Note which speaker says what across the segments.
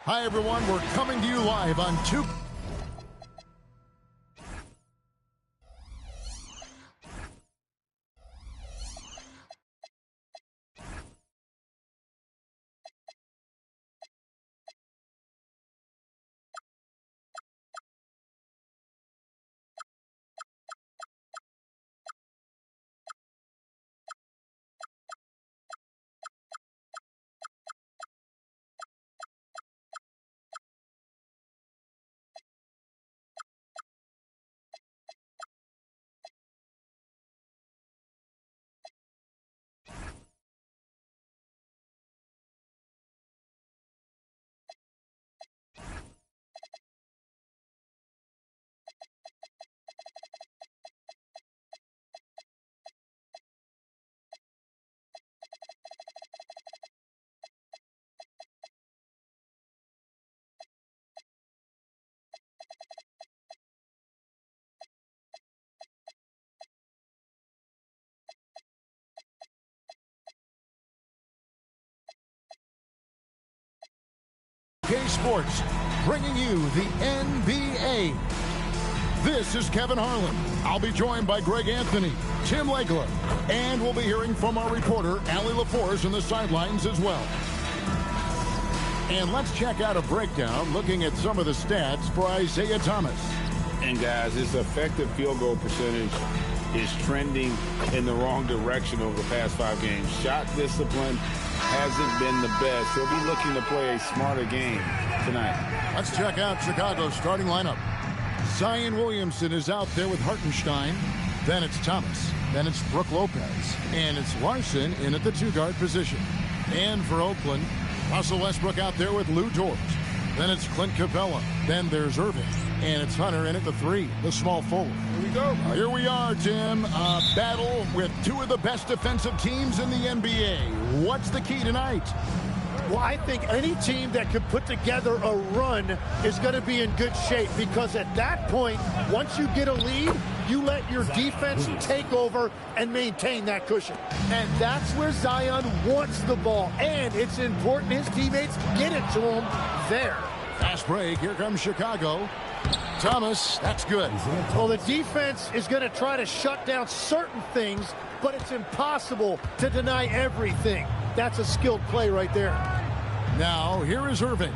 Speaker 1: Hi, everyone. We're coming to you live on two. K Sports, bringing you the NBA. This is Kevin Harlan. I'll be joined by Greg Anthony, Tim Legler, and we'll be hearing from our reporter, Allie LaForce, in the sidelines as well. And let's check out a breakdown looking at some of the stats for Isiah Thomas.
Speaker 2: And guys, his effective field goal percentage is trending in the wrong direction over the past 5 games. Shot discipline hasn't been the best. He'll be looking to play a smarter game tonight.
Speaker 1: Let's check out Chicago's starting lineup. Zion Williamson is out there with Hartenstein. Then it's Thomas. Then it's Brook Lopez. And it's Larson in at the 2-guard position. And for Oakland, Russell Westbrook out there with Lou Dort. Then it's Clint Capella. Then there's Erving. And it's Hunter in at the 3, the small forward. Here we go. Here we are, Tim. A battle with 2 of the best defensive teams in the NBA. What's the key tonight?
Speaker 3: Well, I think any team that can put together a run is going to be in good shape, because at that point, once you get a lead, you let your defense take over and maintain that cushion. And that's where Zion wants the ball. And it's important his teammates get it to him there.
Speaker 1: Fast break. Here comes Chicago. Thomas, that's good.
Speaker 3: Well, the defense is going to try to shut down certain things, but it's impossible to deny everything. That's a skilled play right there.
Speaker 1: Now, here is Erving.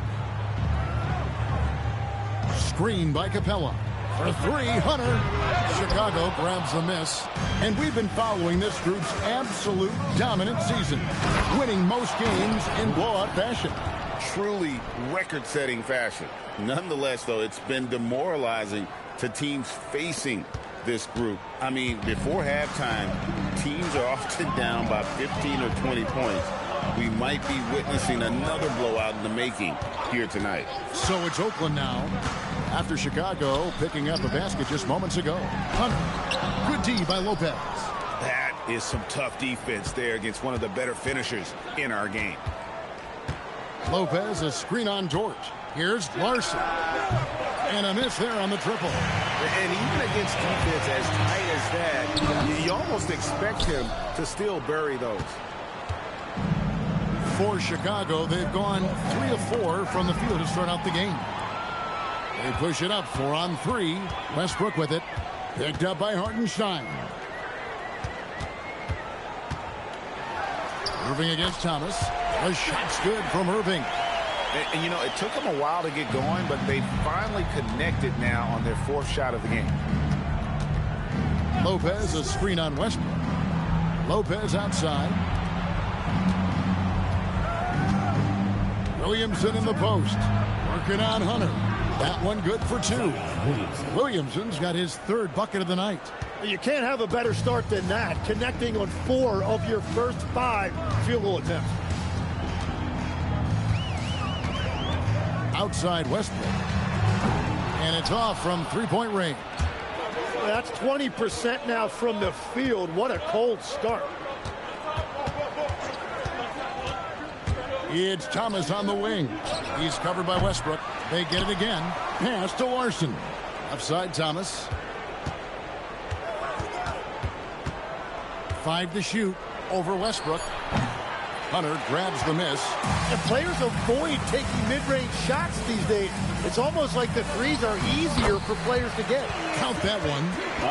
Speaker 1: Screen by Capella. For 3, Hunter. Chicago grabs the miss. And we've been following this group's absolute dominant season, winning most games in blowout fashion.
Speaker 2: Truly record-setting fashion. Nonetheless, though, it's been demoralizing to teams facing this group. I mean, before halftime, teams are often down by 15 or 20 points. We might be witnessing another blowout in the making here tonight.
Speaker 1: So it's Oakland now, after Chicago picking up a basket just moments ago. Hunter, good D by Lopez.
Speaker 2: That is some tough defense there against one of the better finishers in our game.
Speaker 1: Lopez, a screen on Dort. Here's Larson. And a miss there on the triple.
Speaker 2: And even against defense as tight as that, you almost expect him to still bury those.
Speaker 1: For Chicago, they've gone 3 of 4 from the field to start out the game. They push it up 4 on 3. Westbrook with it. Picked up by Hartenstein. Erving against Thomas. The shot's good from Erving.
Speaker 2: And, you know, it took them a while to get going, but they finally connected now on their 4th shot of the game.
Speaker 1: Lopez, a screen on Westbrook. Lopez outside. Williamson in the post. Working on Hunter. That one good for 2. Williamson's got his 3rd bucket of the night.
Speaker 3: You can't have a better start than that, connecting on 4 of your first 5 field goal attempts.
Speaker 1: Outside Westbrook. And it's off from 3-point range.
Speaker 3: That's 20% now from the field. What a cold start.
Speaker 1: It's Thomas on the wing. He's covered by Westbrook. They get it again. Pass to Larson. Upside Thomas. 5 to shoot over Westbrook. Hunter grabs the miss.
Speaker 3: And players avoid taking mid-range shots these days. It's almost like the threes are easier for players to get.
Speaker 1: Count that one.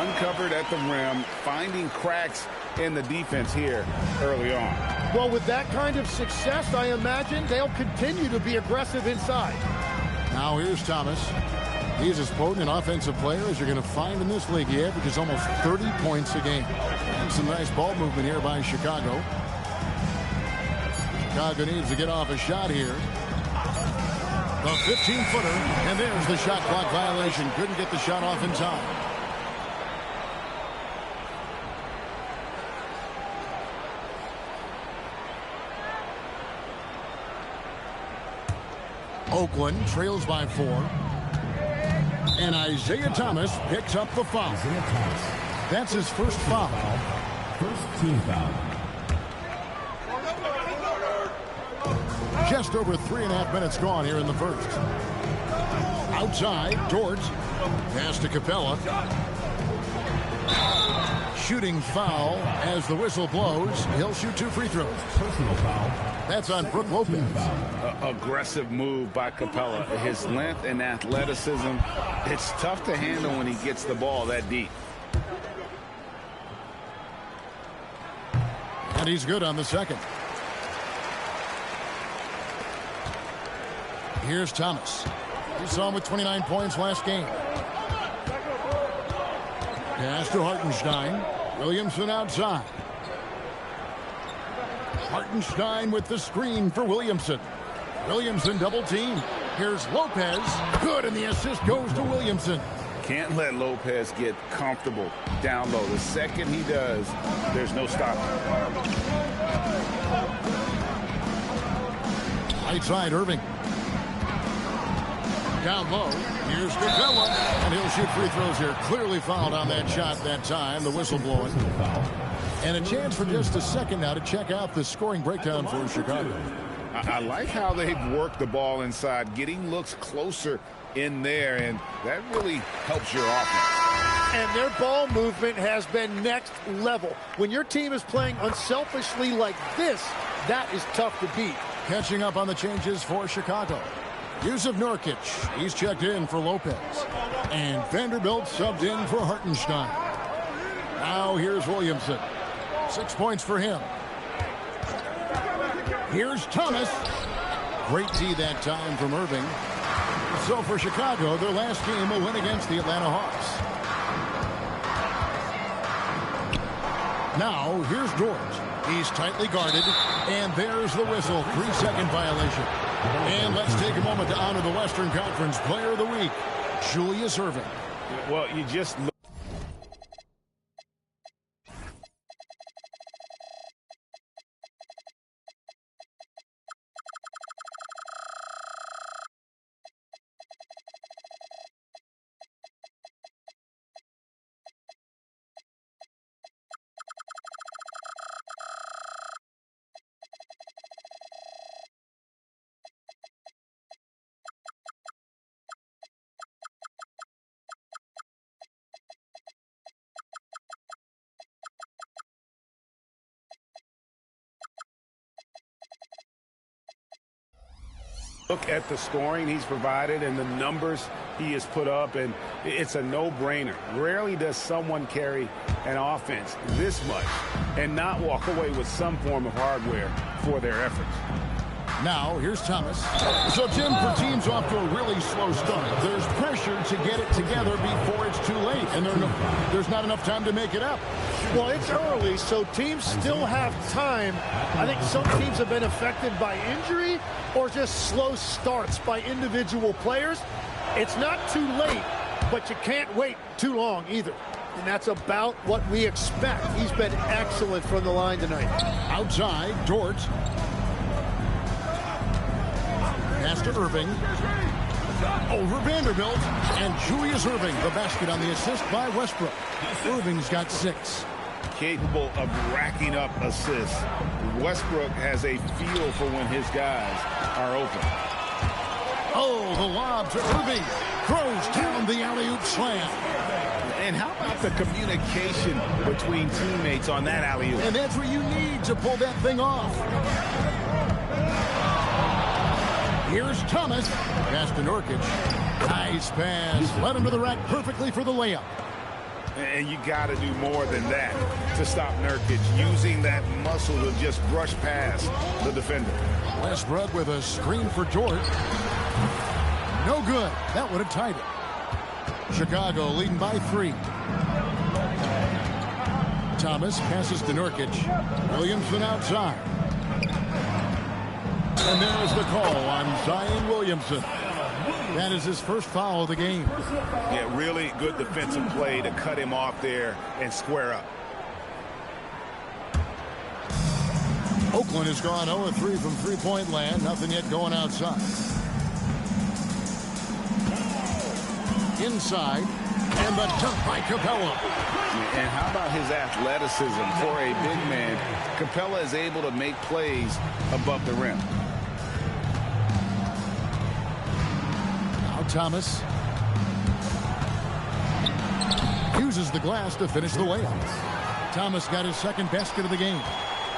Speaker 2: Uncovered at the rim, finding cracks in the defense here early on.
Speaker 3: Well, with that kind of success, I imagine they'll continue to be aggressive inside.
Speaker 1: Now here's Thomas. He's as potent an offensive player as you're going to find in this league. He averages almost 30 points a game. And some nice ball movement here by Chicago. Chicago needs to get off a shot here. The 15-footer, and there's the shot clock violation. Couldn't get the shot off in time. Oakland trails by 4. And Isiah Thomas picks up the foul. That's his first foul.
Speaker 4: First team foul.
Speaker 1: Just over 3.5 minutes gone here in the first. Outside, Dort. Pass to Capella. Shooting foul as the whistle blows. He'll shoot 2 free throws.
Speaker 4: Personal foul.
Speaker 1: That's on Brook Lopez.
Speaker 2: Aggressive move by Capella. His length and athleticism, it's tough to handle when he gets the ball that deep.
Speaker 1: And he's good on the second. Here's Thomas. We saw him with 29 points last game. Pass to Hartenstein. Williamson outside. Hartenstein with the screen for Williamson. Williamson double team. Here's Lopez. Good, and the assist goes to Williamson.
Speaker 2: Can't let Lopez get comfortable down low. The second he does, there's no stopping.
Speaker 1: Right side, Erving. Down low. Here's Capella, and he'll shoot free throws here. Clearly fouled on that shot that time. The whistle blowing. And a chance for just a second now to check out the scoring breakdown for Chicago.
Speaker 2: I like how they've worked the ball inside, getting looks closer in there, and that really helps your offense.
Speaker 3: And their ball movement has been next level. When your team is playing unselfishly like this, that is tough to beat.
Speaker 1: Catching up on the changes for Chicago. Yusuf Nurkic, he's checked in for Lopez. And Vanderbilt subbed in for Hartenstein. Now here's Williamson. 6 points for him. Here's Thomas. Great D that time from Erving. So for Chicago, their last game will win against the Atlanta Hawks. Now here's Dort. He's tightly guarded, and there's the whistle. 3-second violation. And let's take a moment to honor the Western Conference Player of the Week, Julius Erving.
Speaker 2: Well, you just look. Look at the scoring he's provided and the numbers he has put up, and it's a no-brainer. Rarely does someone carry an offense this much and not walk away with some form of hardware for their efforts.
Speaker 1: Now, here's Thomas. So, Jim, for teams off to a really slow start, there's pressure to get it together before it's too late, and there's not enough time to make it up.
Speaker 3: Well, it's early, so teams still have time. I think some teams have been affected by injury or just slow starts by individual players. It's not too late, but you can't wait too long either. And that's about what we expect. He's been excellent from the line tonight.
Speaker 1: Outside, Dort. Pass to Erving. Over Vanderbilt. And Julius Erving, the basket on the assist by Westbrook. Erving's got 6.
Speaker 2: Capable of racking up assists. Westbrook has a feel for when his guys are open.
Speaker 1: Oh, the lob to Erving. Throws down the alley-oop slam.
Speaker 2: And how about the communication between teammates on that alley-oop?
Speaker 1: And that's what you need to pull that thing off. Here's Thomas. Pass to Nurkic. Nice pass. Led him to the rack perfectly for the layup.
Speaker 2: And you got to do more than that to stop Nurkic, using that muscle to just brush past the defender.
Speaker 1: Westbrook with a screen for Dort. No good. That would have tied it. Chicago leading by 3. Thomas passes to Nurkic. Williamson outside. And there's the call on Zion Williamson. That is his first foul of the game.
Speaker 2: Yeah, really good defensive play to cut him off there and square up.
Speaker 1: Oakland has gone 0-3 from three-point land. Nothing yet going outside. Inside. And the dunk by Capella.
Speaker 2: And how about his athleticism for a big man? Capella is able to make plays above the rim.
Speaker 1: Now Thomas uses the glass to finish the layup. Thomas got his second basket of the game.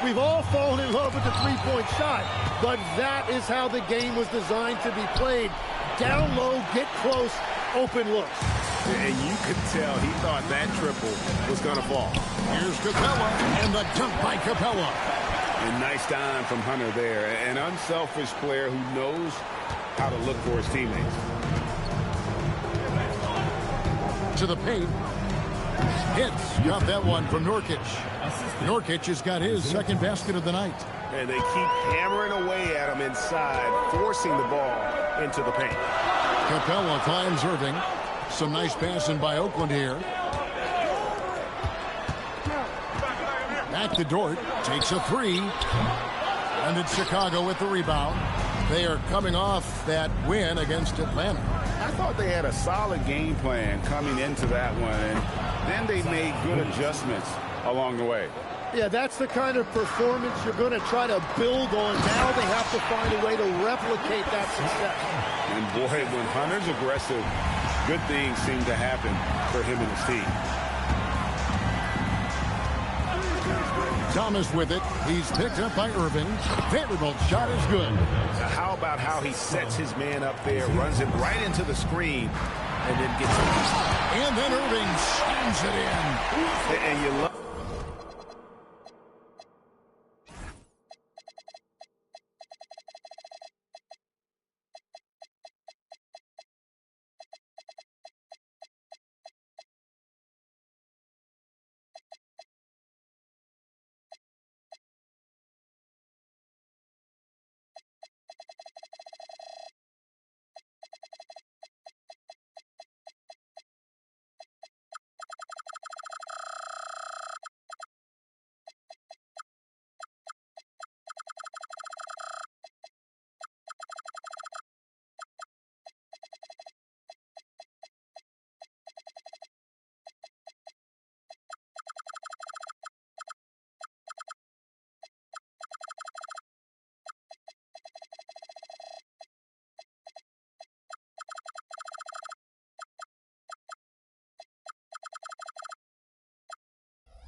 Speaker 3: We've all fallen in love with the three-point shot, but that is how the game was designed to be played. Down low, get close, open looks.
Speaker 2: And you could tell he thought that triple was going to fall.
Speaker 1: Here's Capella, and the dunk by Capella.
Speaker 2: And nice dime from Hunter there. An unselfish player who knows how to look for his teammates.
Speaker 1: To the paint. Hits. Got that one from Nurkic. Nurkic has got his second basket of the night.
Speaker 2: And they keep hammering away at him inside, forcing the ball into the paint.
Speaker 1: Capella finds Erving. Some nice passing by Oakland here. Back to Dort. Takes a 3. And it's Chicago with the rebound. They are coming off that win against Atlanta.
Speaker 2: I thought they had a solid game plan coming into that one, and then they made good adjustments along the way.
Speaker 3: Yeah, that's the kind of performance you're going to try to build on. Now they have to find a way to replicate that success.
Speaker 2: And boy, when Hunter's aggressive, good things seem to happen for him and his team.
Speaker 1: Thomas with it. He's picked up by Erving. Vanderbilt's shot is good.
Speaker 2: Now, how about how he sets his man up there, runs it right into the screen, and then gets it.
Speaker 1: And then Erving slams it in.
Speaker 2: And you love.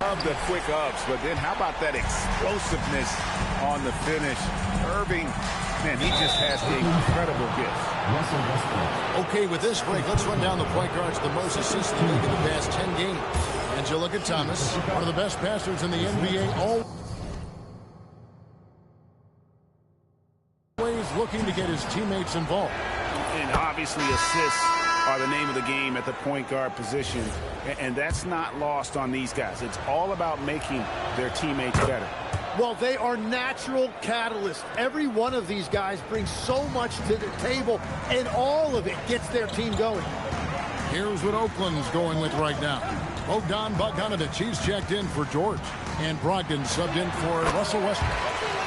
Speaker 2: Love the quick ups, but then how about that explosiveness on the finish? Erving, man, he just has the incredible gift.
Speaker 1: Okay, with this break, let's run down the point guards, the most assists in the league in the past 10 games. And you look at Thomas, one of the best passers in the NBA, always looking to get his teammates involved.
Speaker 2: And obviously assists are the name of the game at the point guard position, and that's not lost on these guys. It's all about making their teammates better.
Speaker 3: Well, they are natural catalysts. Every one of these guys brings so much to the table, and all of it gets their team going.
Speaker 1: Here's what Oakland's going with right now. Bogdan Bogdanovic, he's checked in for George. And Brogdon subbed in for Russell Westbrook.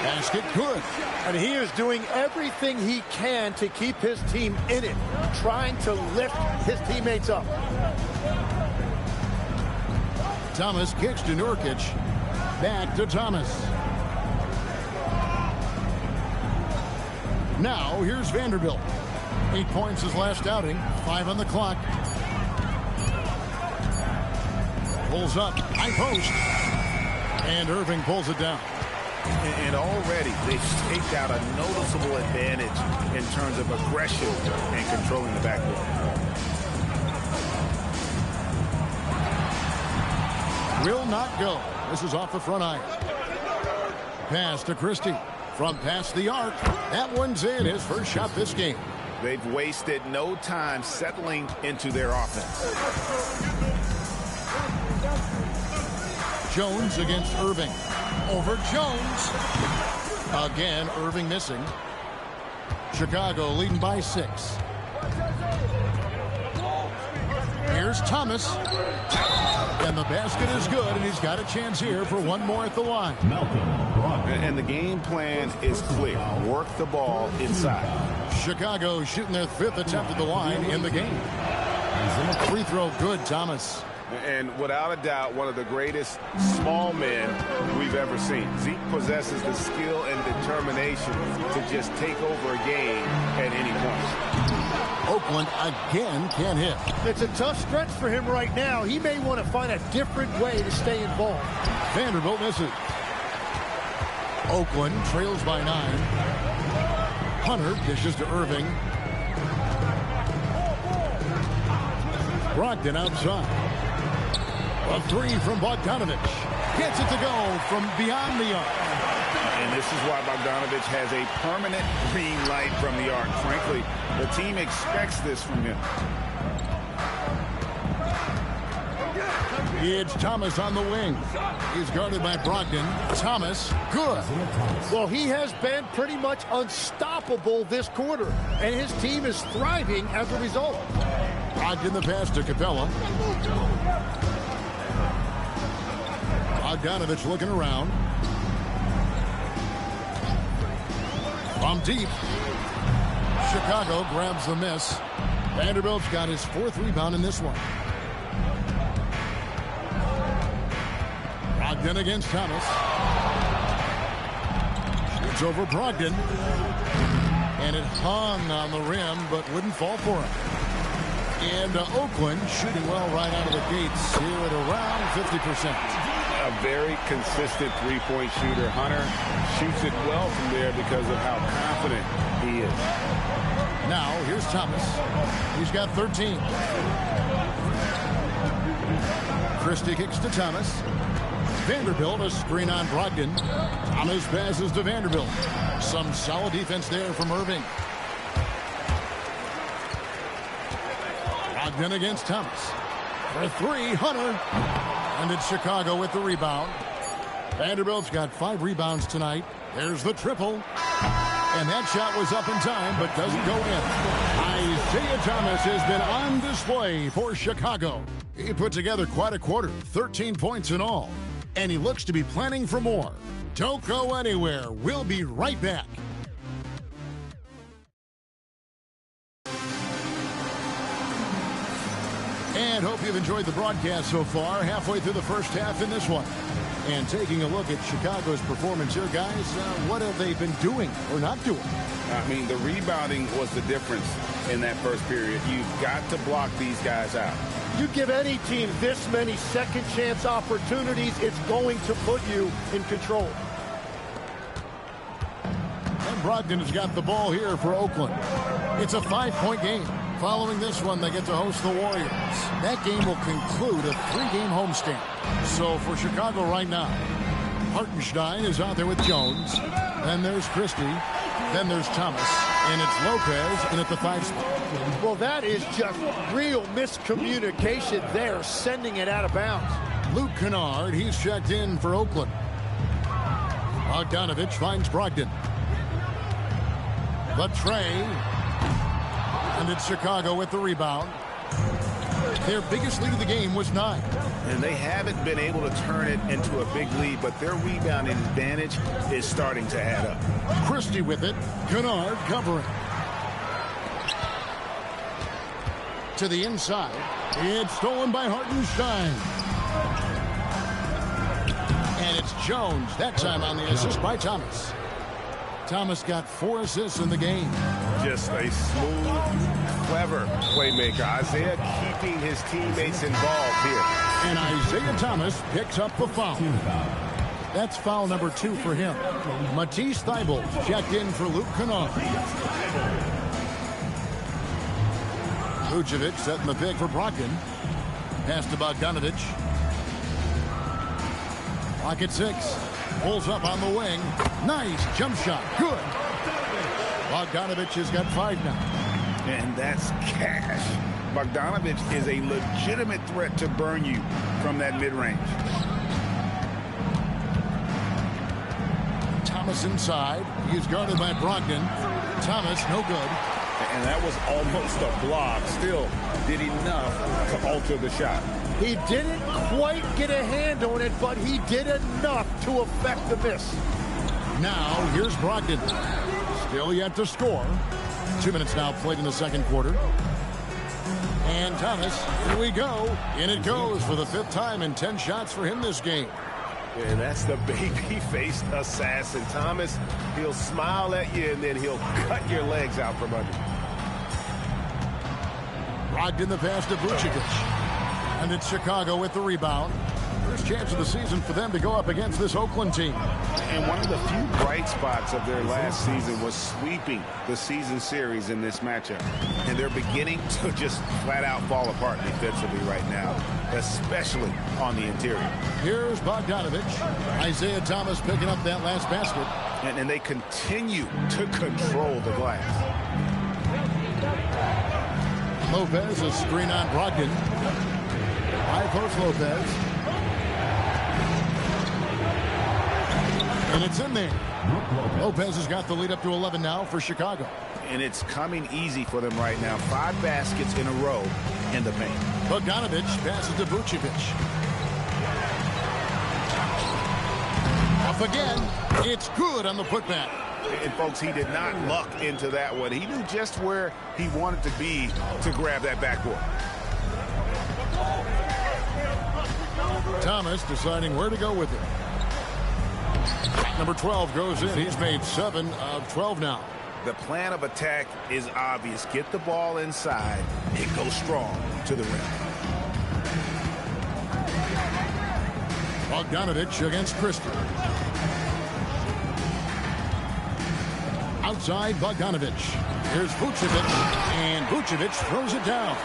Speaker 1: Basket good.
Speaker 3: And he is doing everything he can to keep his team in it, trying to lift his teammates up.
Speaker 1: Thomas kicks to Nurkic. Back to Thomas. Now, here's Vanderbilt. 8 points his last outing. 5 on the clock. Pulls up. High post. And Erving pulls it down.
Speaker 2: And already they've staked out a noticeable advantage in terms of aggression and controlling the backcourt.
Speaker 1: Will not go. This is off the front iron. Pass to Christie. From past the arc. That one's in. His first shot this game.
Speaker 2: They've wasted no time settling into their offense.
Speaker 1: Jones against Erving. Over Jones. Again, Erving missing. Chicago leading by 6. Here's Thomas. And the basket is good, and he's got a chance here for one more at the line.
Speaker 2: And the game plan is clear. Work the ball inside.
Speaker 1: Chicago shooting their 5th attempt at the line in the game. Free throw good, Thomas.
Speaker 2: And without a doubt, one of the greatest small men we've ever seen. Zeke possesses the skill and determination to just take over a game at any point.
Speaker 1: Oakland again can't hit.
Speaker 3: It's a tough stretch for him right now. He may want to find a different way to stay involved.
Speaker 1: Vanderbilt misses. Oakland trails by 9. Hunter dishes to Erving. Brogdon outside. A 3 from Bogdanovich. Gets it to go from beyond the arc.
Speaker 2: And this is why Bogdanovich has a permanent green light from the arc. Frankly, the team expects this from him.
Speaker 1: It's Thomas on the wing. He's guarded by Brogdon. Thomas, good.
Speaker 3: Well, he has been pretty much unstoppable this quarter, and his team is thriving as a result.
Speaker 1: Brogdon the pass to Capella. Bogdanovich looking around. From deep. Chicago grabs the miss. Vanderbilt's got his 4th rebound in this one. Brogdon against Thomas. Shoots over Brogdon. And it hung on the rim, but wouldn't fall for him. And Oakland shooting well right out of the gates here at around 50%.
Speaker 2: A very consistent three-point shooter. Hunter shoots it well from there because of how confident he is.
Speaker 1: Now, here's Thomas. He's got 13. Christie kicks to Thomas. Vanderbilt, a screen on Brogdon. Thomas passes to Vanderbilt. Some solid defense there from Erving. Brogdon against Thomas. For 3, Hunter. And it's Chicago with the rebound. Vanderbilt's got 5 rebounds tonight. There's the triple. And that shot was up in time, but doesn't go in. Isiah Thomas has been on display for Chicago. He put together quite a quarter, 13 points in all. And he looks to be planning for more. Don't go anywhere. We'll be right back. And hope you've enjoyed the broadcast so far. Halfway through the first half in this one. And taking a look at Chicago's performance here, guys, what have they been doing or not doing?
Speaker 2: I mean, the rebounding was the difference in that first period. You've got to block these guys out.
Speaker 3: You give any team this many second chance opportunities, it's going to put you in control.
Speaker 1: And Brogdon has got the ball here for Oakland. It's a 5-point game. Following this one, they get to host the Warriors. That game will conclude a 3-game homestand. So for Chicago right now, Hartenstein is out there with Jones. Then there's Christie. Then there's Thomas. And it's Lopez in at the 5 spot.
Speaker 3: Well, that is just real miscommunication there, sending it out of bounds.
Speaker 1: Luke Kennard, he's checked in for Oakland. Bogdanovich finds Brogdon. The tray. And it's Chicago with the rebound. Their biggest lead of the game was 9.
Speaker 2: And they haven't been able to turn it into a big lead, but their rebounding advantage is starting to add up.
Speaker 1: Christie with it. Kennard covering. To the inside. It's stolen by Hartenstein. And it's Jones, that time on the assist by Thomas. Thomas got 4 assists in the game.
Speaker 2: Just a smooth
Speaker 5: clever playmaker. Isiah keeping his teammates involved here.
Speaker 1: And Isiah Thomas picks up the foul. That's foul number 2 for him. Matisse Thybulle checked in for Luke Kennard. Vucevic setting the pick for Brogdon. Pass to Bogdanovich. Clock at 6. Pulls up on the wing. Nice jump shot. Good. Bogdanovich has got 5 now.
Speaker 2: And that's cash. Bogdanovich is a legitimate threat to burn you from that mid-range.
Speaker 1: Thomas inside. He's guarded by Brogdon. Thomas, no good.
Speaker 2: And that was almost a block. Still did enough to alter the shot.
Speaker 3: He didn't quite get a hand on it, but he did enough to affect the miss.
Speaker 1: Now, here's Brogdon. Still yet to score. 2 minutes now played in the second quarter. And Thomas, here we go. In it goes for the 5th time and 10 shots for him this game.
Speaker 5: And that's the baby-faced assassin. Thomas, he'll smile at you, and then he'll cut your legs out from under.
Speaker 1: Brogdon the pass to Vucevic. And it's Chicago with the rebound. First chance of the season for them to go up against this Oakland team.
Speaker 2: And one of the few bright spots of their last season was sweeping the season series in this matchup. And they're beginning to just flat out fall apart defensively right now, especially on the interior.
Speaker 1: Here's Bogdanovich. Isiah Thomas picking up that last basket.
Speaker 2: And they continue to control the glass.
Speaker 1: Lopez, a screen on Brogdon. High post Lopez. And it's in there. Lopez has got the lead up to 11 now for Chicago.
Speaker 2: And it's coming easy for them right now. 5 baskets in a row in the paint.
Speaker 1: Bogdanovich passes to Vucevic. Off again. It's good on the putback.
Speaker 2: And folks, he did not luck into that one. He knew just where he wanted to be to grab that backboard.
Speaker 1: Thomas deciding where to go with it. Number 12 goes in. He's made 7 of 12 now.
Speaker 2: The plan of attack is obvious. Get the ball inside and go strong to the rim.
Speaker 1: Bogdanovich against Christie. Outside Bogdanovich. Here's Vucevic. And Vucevic throws it down.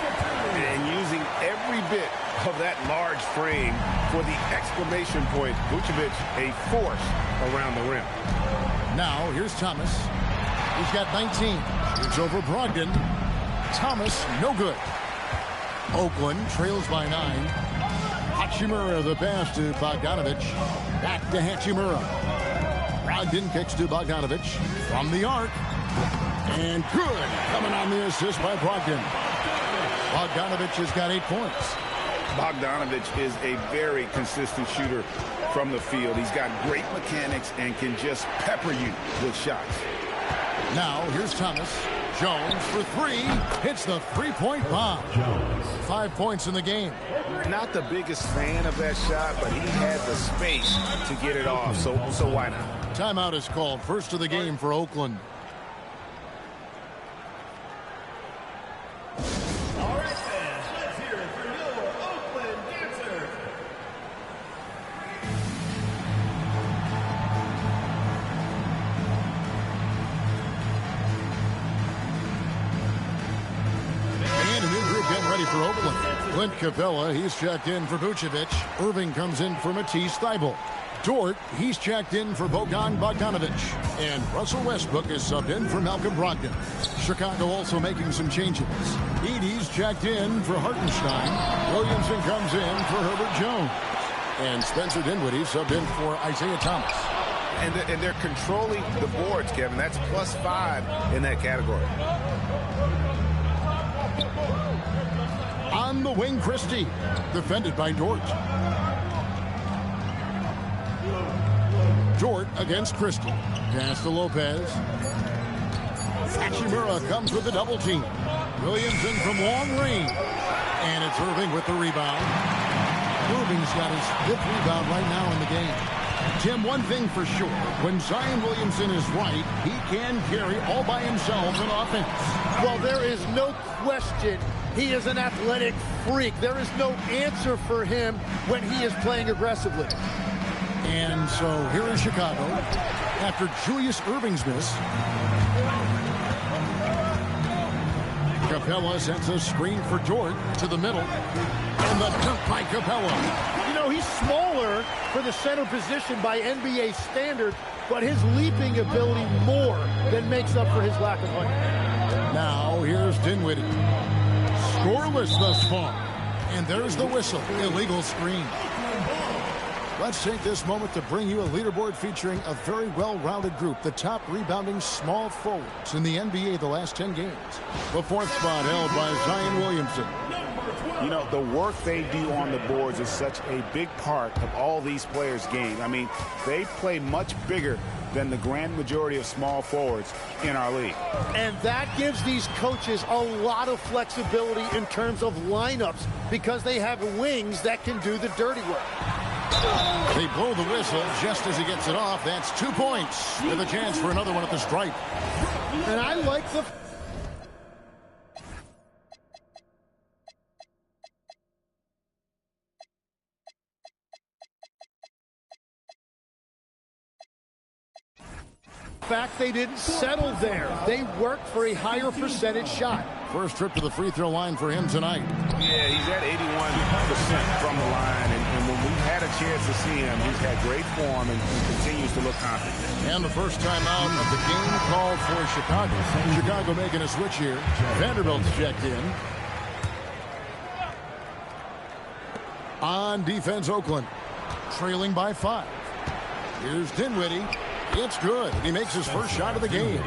Speaker 2: And using every bit of that large frame for the exclamation point. Vucevic, a force around the rim.
Speaker 1: Now, here's Thomas. He's got 19. It's over Brogdon. Thomas, no good. Oakland trails by 9. Hachimura the pass to Bogdanovich. Back to Hachimura. Brogdon kicks to Bogdanovich from the arc. And good. Coming on the assist by Brogdon. Bogdanovich has got 8 points.
Speaker 2: Bogdanovich is a very consistent shooter from the field. He's got great mechanics and can just pepper you with shots.
Speaker 1: Now, here's Thomas. Jones for 3. Hits the 3-point bomb. 5 points in the game.
Speaker 2: Not the biggest fan of that shot, but he had the space to get it off, so why not?
Speaker 1: Timeout is called. First of the game for Oakland.
Speaker 4: All right, fans, let's hear it for your Oakland Dancers.
Speaker 1: And a new group getting ready for Oakland. Clint Capella, he's checked in for Vucevic. Erving comes in for Matisse Thybulle. Dort, he's checked in for Bogdanovich. And Russell Westbrook is subbed in for Malcolm Brogdon. Chicago also making some changes. Edey's checked in for Hartenstein. Williamson comes in for Herbert Jones. And Spencer Dinwiddie subbed in for Isiah Thomas.
Speaker 2: And they're controlling the boards, Kevin. That's +5 in that category.
Speaker 1: On the wing, Christie. Defended by Dort. Dort against Christie. Pass to Lopez. Hachimura comes with the double team. Williamson from long range. And it's Erving with the rebound. Erving's got his 5th rebound right now in the game. Tim, one thing for sure, when Zion Williamson is right, he can carry all by himself in offense.
Speaker 3: Well, there is no question he is an athletic freak. There is no answer for him when he is playing aggressively.
Speaker 1: And so here is Chicago after Julius Erving's miss. Capella sends a screen for Dort to the middle. And the dunk by Capella.
Speaker 3: You know, he's smaller for the center position by NBA standards, but his leaping ability more than makes up for his lack of height.
Speaker 1: Now here's Dinwiddie. Scoreless thus far. And there's the whistle. Illegal screen. Let's take this moment to bring you a leaderboard featuring a very well-rounded group, the top rebounding small forwards in the NBA the last 10 games. The fourth spot held by Zion Williamson.
Speaker 2: You know, the work they do on the boards is such a big part of all these players' game. I mean, they play much bigger than the grand majority of small forwards in our league.
Speaker 3: And that gives these coaches a lot of flexibility in terms of lineups because they have wings that can do the dirty work.
Speaker 1: They blow the whistle just as he gets it off. That's 2 points with a chance for another one at the stripe.
Speaker 3: And I like the... fact they didn't settle there. They worked for a higher percentage shot.
Speaker 1: First trip to the free throw line for him tonight.
Speaker 2: Yeah, he's at 81% from the line, and when we've had a chance to see him, he's had great form and continues to look confident.
Speaker 1: And the first time out of the game called for Chicago. Chicago making a switch here. Vanderbilt's checked in. On defense, Oakland trailing by 5. Here's Dinwiddie. It's good. He makes his first shot of the game.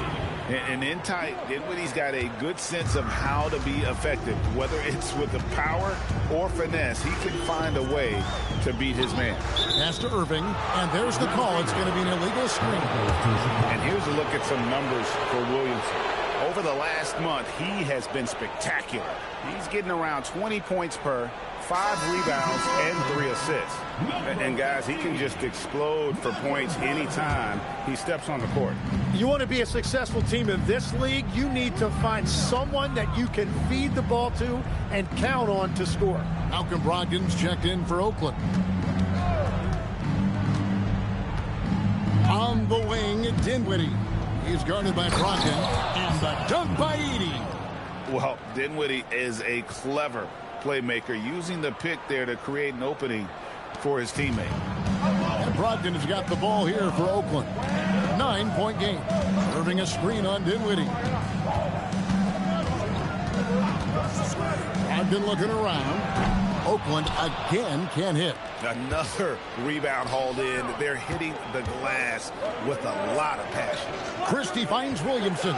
Speaker 2: And in tight, Dinwiddie's got a good sense of how to be effective. Whether it's with the power or finesse, he can find a way to beat his man.
Speaker 1: Pass to Erving, and there's the call. It's going to be an illegal screen.
Speaker 2: And here's a look at some numbers for Williamson. Over the last month, he has been spectacular. He's getting around 20 points per, 5 rebounds, and 3 assists. And guys, he can just explode for points anytime he steps on the court.
Speaker 3: You want to be a successful team in this league, you need to find someone that you can feed the ball to and count on to score.
Speaker 1: Malcolm Brogdon's checked in for Oakland. On the wing, Dinwiddie. He's guarded by Brogdon. And the dunk by Edey.
Speaker 2: Well, Dinwiddie is a clever playmaker, using the pick there to create an opening for his teammate.
Speaker 1: And Brogdon has got the ball here for Oakland. 9-point game. Erving a screen on Dinwiddie. Brogdon looking around. Oakland again can't hit.
Speaker 2: Another rebound hauled in. They're hitting the glass with a lot of passion.
Speaker 1: Christie finds Williamson.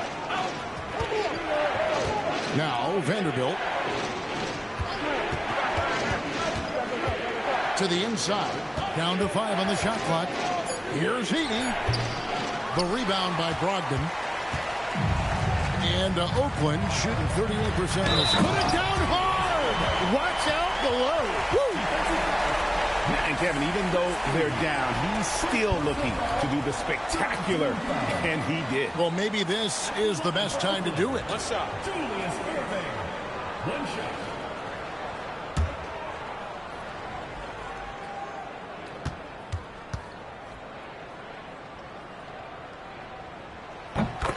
Speaker 1: Now Vanderbilt. To the inside. Down to 5 on the shot clock. Here's Edey. The rebound by Brogdon. And Oakland shooting 38% of this. Put it down hard.
Speaker 3: Watch out below. Woo.
Speaker 2: And Kevin, even though they're down, he's still looking to do the spectacular, and he did.
Speaker 1: Well, maybe this is the best time to do it.
Speaker 4: What's up? Julius Erving. One shot.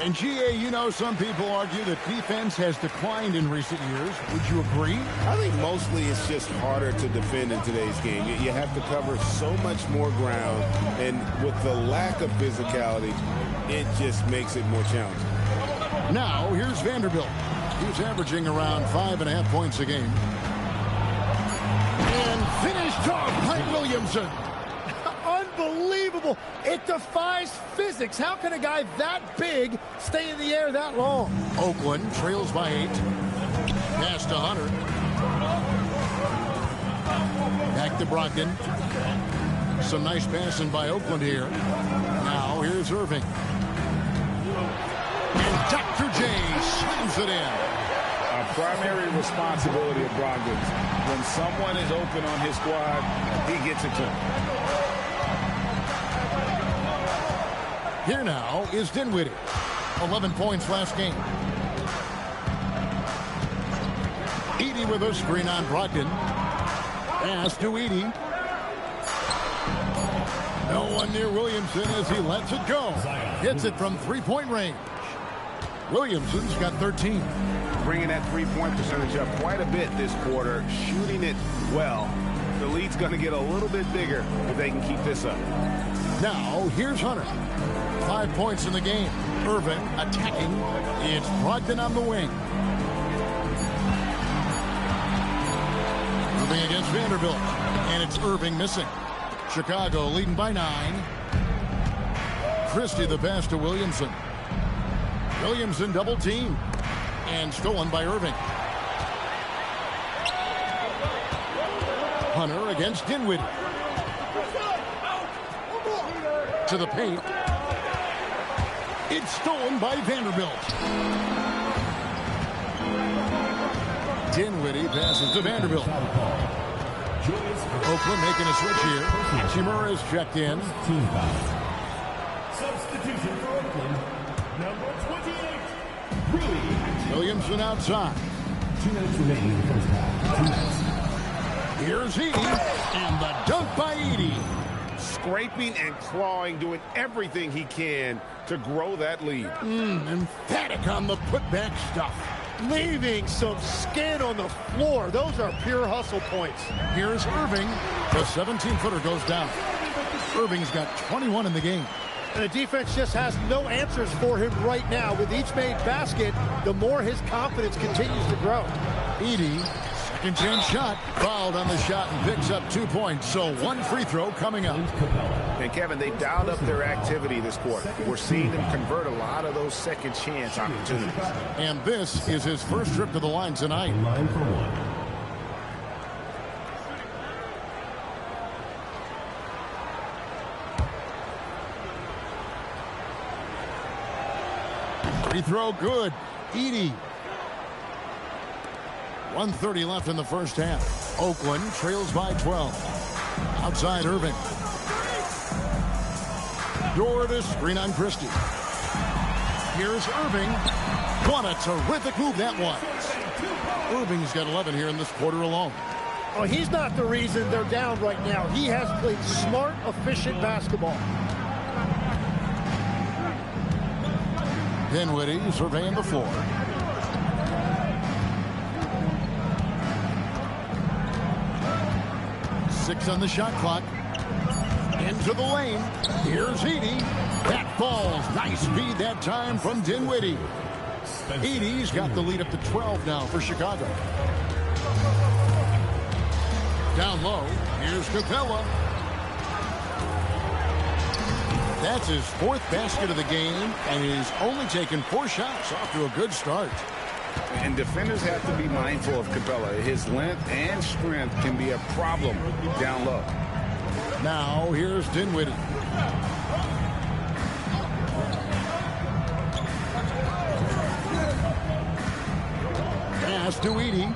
Speaker 1: And GA, you know, some people argue that defense has declined in recent years. Would you agree?
Speaker 5: I think mostly it's just harder to defend in today's game. You have to cover so much more ground, and with the lack of physicality, it just makes it more challenging.
Speaker 1: Now, here's Vanderbilt. He's averaging around 5.5 points a game. And finished off by Williamson.
Speaker 3: Unbelievable. It defies physics. How can a guy that big stay in the air that long?
Speaker 1: Oakland trails by 8. Pass to Hunter. Back to Brogdon. Some nice passing by Oakland here. Now here's Erving. And Dr. J slams it in.
Speaker 2: A primary responsibility of Brogdon's. When someone is open on his squad, he gets it to him.
Speaker 1: Here now is Dinwiddie. 11 points last game. Edey with a screen on Brogdon. Pass to Edey. No one near Williamson as he lets it go. Hits it from three-point range. Williamson's got 13.
Speaker 5: Bringing that three-point percentage up quite a bit this quarter. Shooting it well. The lead's going to get a little bit bigger if they can keep this up.
Speaker 1: Now, here's Hunter. 5 points in the game. Erving attacking. It's Brogdon on the wing. Moving against Vanderbilt. And it's Erving missing. Chicago leading by 9. Christie the pass to Williamson. Williamson double team. And stolen by Erving. Hunter against Dinwiddie. To the paint. It's stolen by Vanderbilt. Dinwiddie passes to Vanderbilt. Oakland making a switch here. Hachimura is checked in.
Speaker 4: Team foul. Substitution for Oakland, number 28,
Speaker 1: Williamson outside.
Speaker 4: 2 minutes remaining in the first half. 2 minutes.
Speaker 1: Here's Edey. And the dunk by Edey.
Speaker 5: Scraping and clawing, doing everything he can to grow that lead.
Speaker 1: Emphatic on the putback stuff.
Speaker 3: Leaving some skin on the floor. Those are pure hustle points.
Speaker 1: Here's Erving. The 17-footer goes down. Erving's got 21 in the game.
Speaker 3: And the defense just has no answers for him right now. With each made basket, the more his confidence continues to grow.
Speaker 1: Edey, second chance shot. Fouled on the shot and picks up 2 points. So one free throw coming up.
Speaker 5: And Kevin, they dialed up their activity this quarter. We're seeing them convert a lot of those second chance opportunities.
Speaker 1: And this is his first trip to the line tonight.
Speaker 4: Line for one.
Speaker 1: Free throw good. Edey. 1:30 left in the first half. Oakland trails by 12. Outside Erving. Door to screen on Christie. Here's Erving. What a terrific move that was. Erving's got 11 here in this quarter alone.
Speaker 3: Oh, he's not the reason they're down right now. He has played smart, efficient basketball.
Speaker 1: Dinwiddie surveying the floor. Six on the shot clock. Into the lane. Here's Edey. That falls. Nice feed that time from Dinwiddie. Edey's got the lead up to 12 now for Chicago. Down low. Here's Capella. That's his 4th basket of the game, and he's only taken 4 shots. Off to a good start.
Speaker 5: And defenders have to be mindful of Capella. His length and strength can be a problem down low.
Speaker 1: Now here's Dinwiddie. Pass to Edey.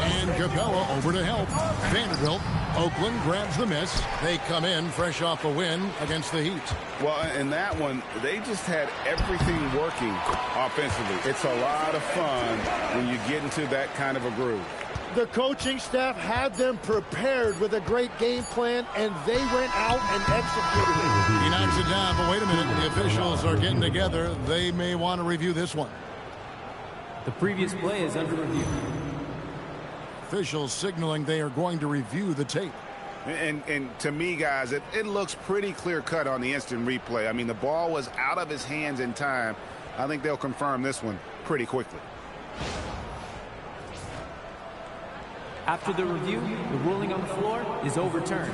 Speaker 1: And Capella over to help. Vanderbilt. Oakland grabs the miss. They come in fresh off a win against the Heat.
Speaker 5: Well, in that one, they just had everything working offensively. It's a lot of fun when you get into that kind of a groove.
Speaker 3: The coaching staff had them prepared with a great game plan, and they went out and executed it.
Speaker 1: He knocks it down, but wait a minute. The officials are getting together. They may want to review this one.
Speaker 6: The previous play is under review.
Speaker 1: Officials signaling they are going to review the tape.
Speaker 5: And to me, guys, it looks pretty clear-cut on the instant replay. I mean, the ball was out of his hands in time. I think they'll confirm this one pretty quickly.
Speaker 6: After the review, the ruling on the floor is overturned.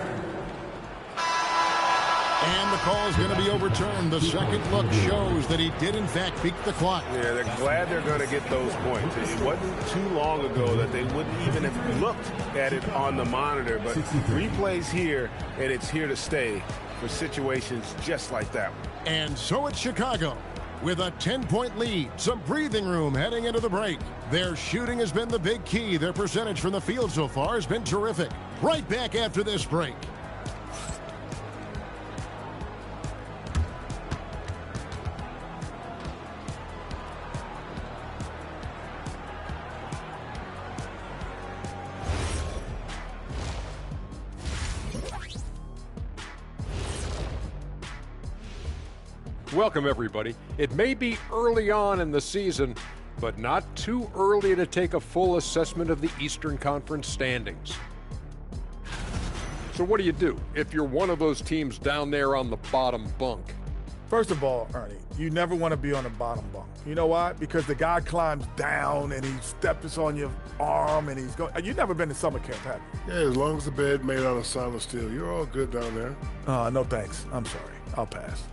Speaker 1: And the call is going to be overturned. The second look shows that he did, in fact, beat the clock.
Speaker 5: Yeah, they're glad they're going to get those points. It wasn't too long ago that they wouldn't even have looked at it on the monitor. But replays here, and it's here to stay for situations just like that one.
Speaker 1: And so it's Chicago with a 10-point lead. Some breathing room heading into the break. Their shooting has been the big key. Their percentage from the field so far has been terrific. Right back after this break.
Speaker 7: Welcome, everybody. It may be early on in the season, but not too early to take a full assessment of the Eastern Conference standings. So what do you do if you're one of those teams down there on the bottom bunk?
Speaker 8: First of all, Ernie, you never want to be on the bottom bunk. You know why? Because the guy climbs down and he steps on your arm and he's going. You've never been to summer camp, have you?
Speaker 9: Yeah, as long as the bed made out of solid steel, you're all good down there.
Speaker 8: No thanks. I'm sorry. I'll pass.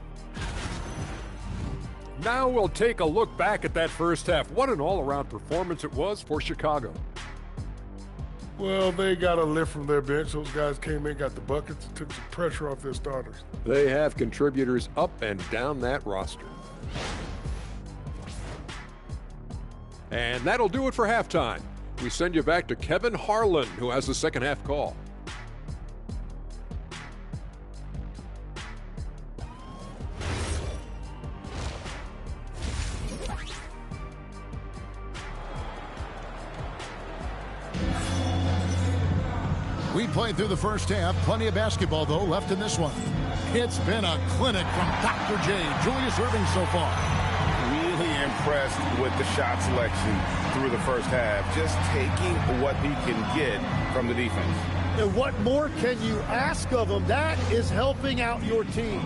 Speaker 7: Now we'll take a look back at that first half. What an all-around performance it was for Chicago.
Speaker 9: Well, they got a lift from their bench. Those guys came in, got the buckets, and took some pressure off their starters.
Speaker 7: They have contributors up and down that roster. And that'll do it for halftime. We send you back to Kevin Harlan, who has the second half call.
Speaker 1: We played through the first half. Plenty of basketball, though, left in this one. It's been a clinic from Dr. J. Julius Erving so far.
Speaker 2: Really impressed with the shot selection through the first half. Just taking what he can get from the defense.
Speaker 3: And what more can you ask of him? That is helping out your team.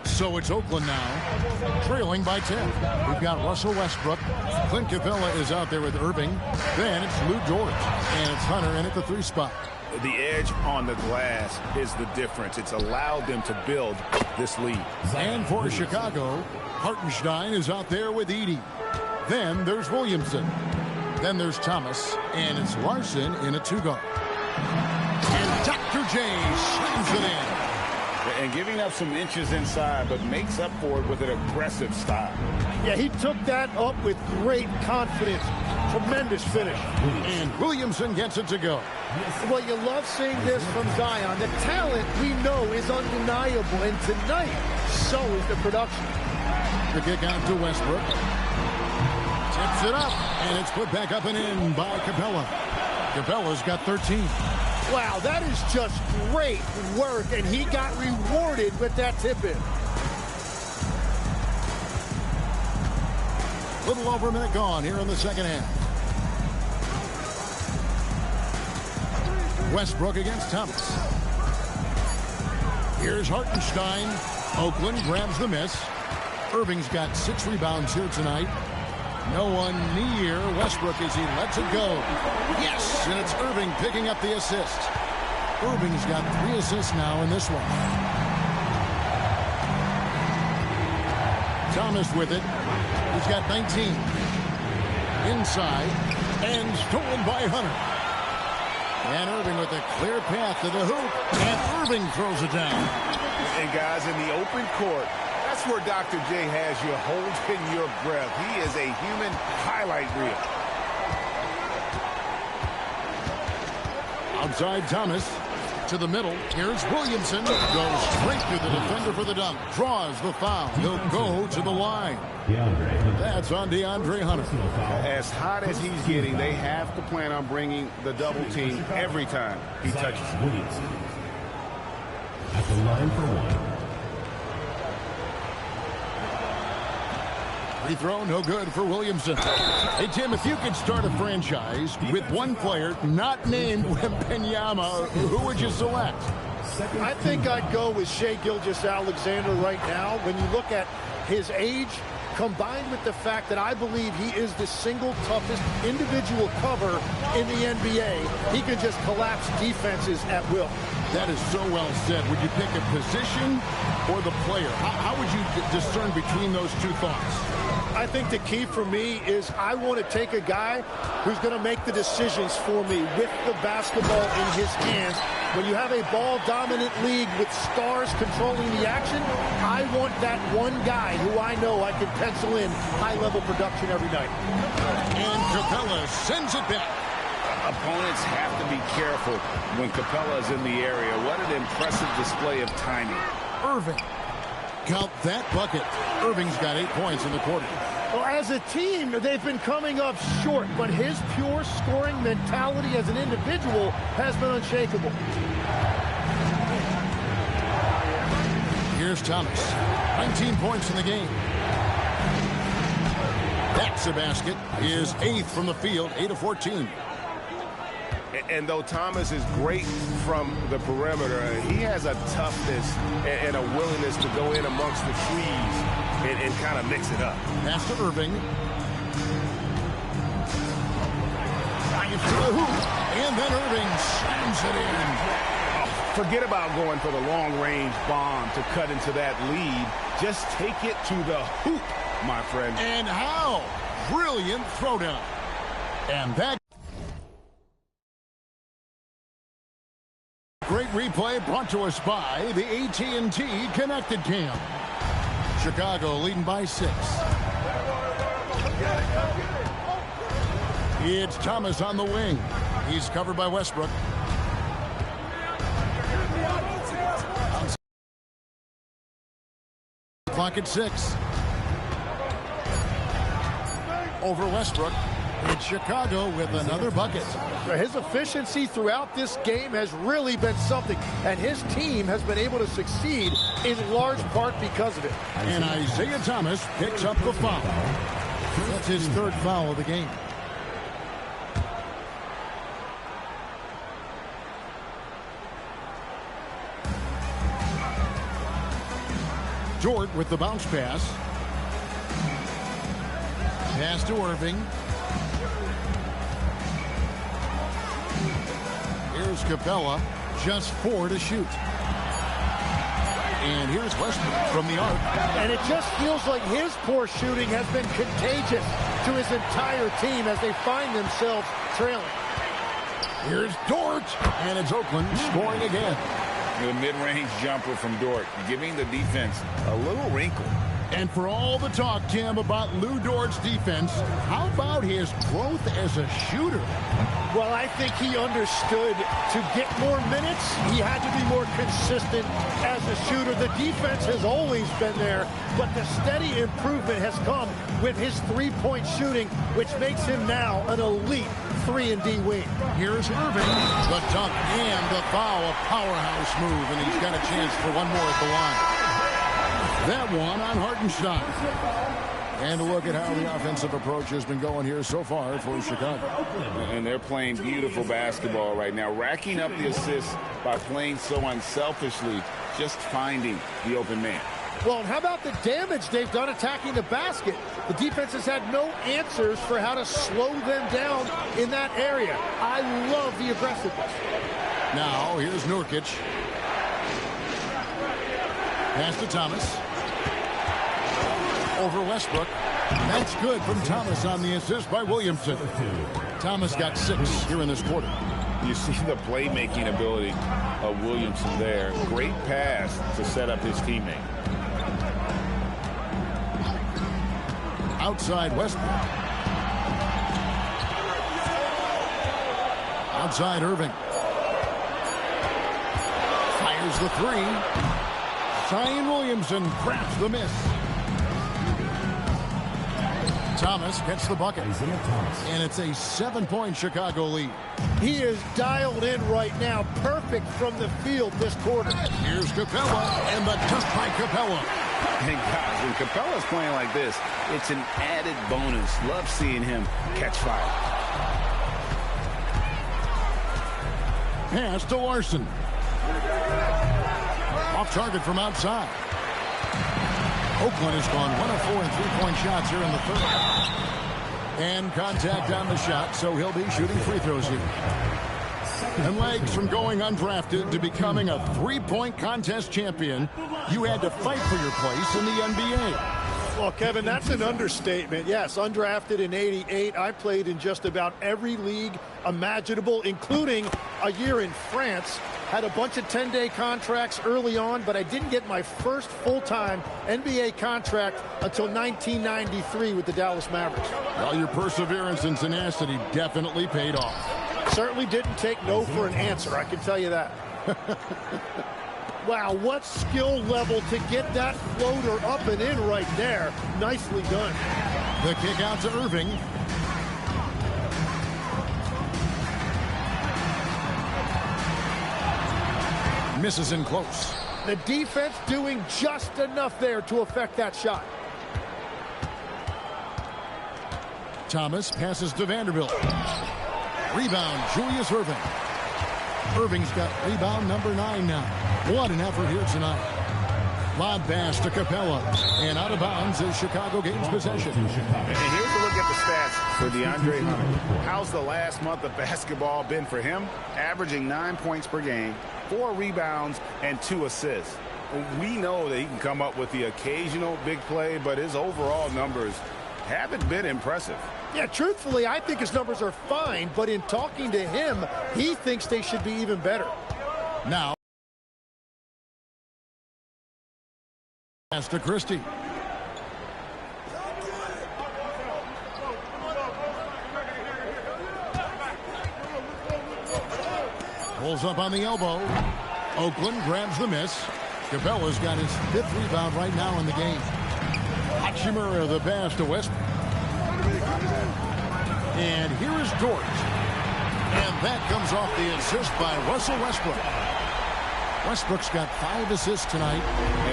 Speaker 1: So it's Oakland now, trailing by 10. We've got Russell Westbrook. Clint Capella is out there with Erving. Then it's Lou Dort. And it's Hunter in at the 3 spot.
Speaker 5: The edge on the glass is the difference. It's allowed them to build this lead.
Speaker 1: And for Chicago, Hartenstein is out there with Edey. Then there's Williamson. Then there's Thomas. And it's Larson in a 2-guard. And Dr. J slams it in.
Speaker 2: And giving up some inches inside, but makes up for it with an aggressive style.
Speaker 3: Yeah, he took that up with great confidence. Tremendous finish.
Speaker 1: And Williamson gets it to go.
Speaker 3: Well, you love seeing this from Zion. The talent we know is undeniable, and tonight, so is the production.
Speaker 1: The kick out to Westbrook. Tips it up, and it's put back up and in by Capella. Capella's got 13.
Speaker 3: Wow, that is just great work, and he got rewarded with that tip-in.
Speaker 1: Little over a minute gone here in the second half. Westbrook against Thomas. Here's Hartenstein. Oakland grabs the miss. Erving's got 6 rebounds here tonight. No one near Westbrook as he lets it go. Yes, and it's Erving picking up the assist. Erving's got 3 assists now in this one. Thomas with it. He's got 19. Inside, and stolen by Hunter. And Erving with a clear path to the hoop, and Erving throws it down.
Speaker 5: And guys, in the open court, that's where Dr. J has you holding your breath. He is a human highlight reel.
Speaker 1: Outside Thomas to the middle. Here's Williamson. Goes straight to the defender for the dunk. Draws the foul. He'll go to the line. That's on DeAndre Hunter.
Speaker 2: As hot as he's getting, they have to plan on bringing the double team every time he touches it.
Speaker 10: At the line for 1.
Speaker 1: Free throw, no good for Williamson. Hey, Tim, if you could start a franchise with one player not named Wembanyama, who would you select?
Speaker 3: I think I'd go with Shai Gilgeous-Alexander right now. When you look at his age, combined with the fact that I believe he is the single toughest individual cover in the NBA, he can just collapse defenses at will.
Speaker 1: That is so well said. Would you pick a position or the player? How would you discern between those two thoughts?
Speaker 3: I think the key for me is I want to take a guy who's going to make the decisions for me with the basketball in his hands. When you have a ball-dominant league with stars controlling the action, I want that one guy who I know I can pencil in high-level production every night.
Speaker 1: And Capella sends it back.
Speaker 2: Opponents have to be careful when Capella is in the area. What an impressive display of timing.
Speaker 1: Erving. Count that bucket. Erving's got 8 points in the quarter.
Speaker 3: Well, as a team, they've been coming up short, but his pure scoring mentality as an individual has been unshakable.
Speaker 1: Here's Thomas. 19 points in the game. That's a basket. His 8th from the field, 8 of 14.
Speaker 5: And though Thomas is great from the perimeter, he has a toughness and a willingness to go in amongst the trees and kind of mix it up.
Speaker 1: Pass to Erving. Drive to the hoop. And then Erving slams it in.
Speaker 5: Forget about going for the long-range bomb to cut into that lead. Just take it to the hoop, my friend.
Speaker 1: And how? Brilliant throwdown. And that great replay brought to us by the AT&T Connected Cam. Chicago leading by 6. It's Thomas on the wing. He's covered by Westbrook. Clock at 6. Over Westbrook. It's Chicago with another bucket.
Speaker 3: His efficiency throughout this game has really been something, and his team has been able to succeed in large part because of it.
Speaker 1: And Isiah Thomas picks up the foul. That's his 3rd foul of the game. Jordan with the bounce pass. Pass to Erving. Here's Capella, just 4 to shoot. And here's Westbrook from the arc.
Speaker 3: And it just feels like his poor shooting has been contagious to his entire team as they find themselves trailing.
Speaker 1: Here's Dort, and it's Oakland scoring again.
Speaker 2: The mid-range jumper from Dort, giving the defense a little wrinkle.
Speaker 1: And for all the talk, Tim, about Lou Dort's defense, how about his growth as a shooter?
Speaker 3: Well, I think he understood to get more minutes, he had to be more consistent as a shooter. The defense has always been there, but the steady improvement has come with his three-point shooting, which makes him now an elite 3-and-D wing.
Speaker 1: Here's Erving, the dunk and the foul, a powerhouse move, and he's got a chance for one more at the line. That one on Hartenstein. And a look at how the offensive approach has been going here so far for Chicago.
Speaker 2: And they're playing beautiful basketball right now, racking up the assists by playing so unselfishly, just finding the open man.
Speaker 3: Well, and how about the damage they've done attacking the basket? The defense has had no answers for how to slow them down in that area. I love the aggressiveness.
Speaker 1: Now, here's Nurkic. Pass to Thomas. Over Westbrook. That's good from Thomas on the assist by Williamson. Thomas got 6 here in this quarter.
Speaker 2: You see the playmaking ability of Williamson there. Great pass to set up his teammate.
Speaker 1: Outside Westbrook. Outside Erving. Fires the 3. Zion Williamson grabs the miss. Thomas gets the bucket. And it's a 7-point Chicago lead.
Speaker 3: He is dialed in right now. Perfect from the field this quarter.
Speaker 1: Here's Capella, and the dunk by Capella.
Speaker 2: And guys, when Capella's playing like this, it's an added bonus. Love seeing him catch fire.
Speaker 1: Pass to Larson. Off target from outside. Oakland has gone 1 of 4 in three-point shots here in the third. And contact on the shot, so he'll be shooting free throws here. And legs from going undrafted to becoming a three-point contest champion, you had to fight for your place in the NBA.
Speaker 3: Well, Kevin, that's an understatement. Yes, undrafted in '88. I played in just about every league imaginable, including a year in France. Had a bunch of 10-day contracts early on, but I didn't get my first full-time NBA contract until 1993 with the Dallas Mavericks.
Speaker 1: Well, your perseverance and tenacity definitely paid off.
Speaker 3: Certainly didn't take no for an answer, I can tell you that. Wow, what skill level to get that floater up and in right there. Nicely done.
Speaker 1: The kick out to Erving. Misses in close.
Speaker 3: The defense doing just enough there to affect that shot.
Speaker 1: Thomas passes to Vanderbilt. Rebound, Julius Erving. Erving's got rebound number 9 now. What an effort here tonight. Lob pass to Capella. And out of bounds is Chicago gains possession.
Speaker 2: And here's a look at the stats for DeAndre Hunter. How's the last month of basketball been for him? Averaging 9 points per game, 4 rebounds, and 2 assists. We know that he can come up with the occasional big play, but his overall numbers haven't been impressive.
Speaker 3: Yeah, truthfully, I think his numbers are fine, but in talking to him, he thinks they should be even better.
Speaker 1: Now, pass to Christie. Pulls up on the elbow. Oakland grabs the miss. Capella's got his 5th rebound right now in the game. Hachimura the pass to Westbrook. And here is Dort. And that comes off the assist by Russell Westbrook. Westbrook's got 5 assists tonight.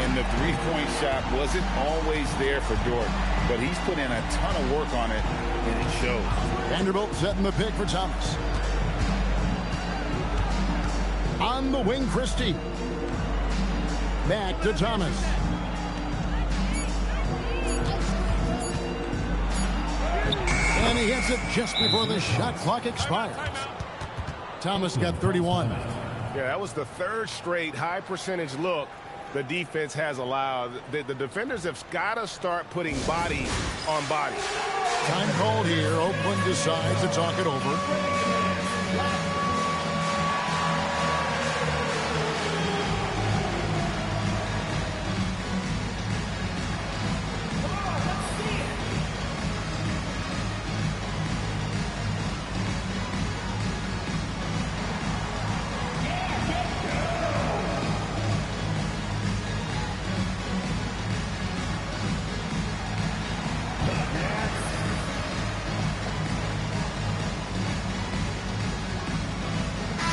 Speaker 2: And the 3-point shot wasn't always there for Dort, but he's put in a ton of work on it, and it shows.
Speaker 1: Vanderbilt setting the pick for Thomas. On the wing, Christie. Back to Thomas. And he hits it just before the shot clock expires. Thomas got 31.
Speaker 5: Yeah, that was the 3rd straight high percentage look the defense has allowed. The defenders have got to start putting body on body.
Speaker 1: Time called here. Oakland decides to talk it over.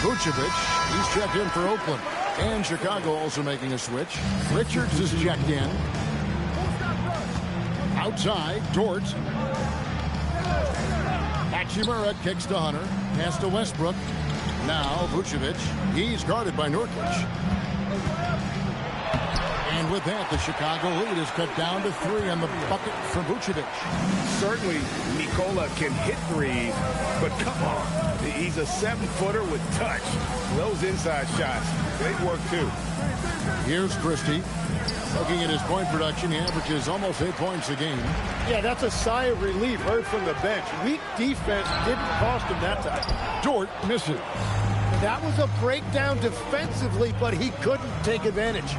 Speaker 1: Vucevic, he's checked in for Oakland. And Chicago also making a switch. Richards is checked in. Outside, Dort. Hachimura kicks to Hunter. Pass to Westbrook. Now Vucevic. He's guarded by Nurkic. And with that, the Chicago lead is cut down to 3 on the bucket for Vucevic.
Speaker 5: Certainly, Nikola can hit threes, but come on. He's a 7-footer with touch. Those inside shots, they work too.
Speaker 1: Here's Christie. Looking at his point production, he averages almost 8 points a game.
Speaker 3: Yeah, that's a sigh of relief heard from the bench. Weak defense didn't cost him that time.
Speaker 1: Dort misses.
Speaker 3: That was a breakdown defensively, but he couldn't take advantage.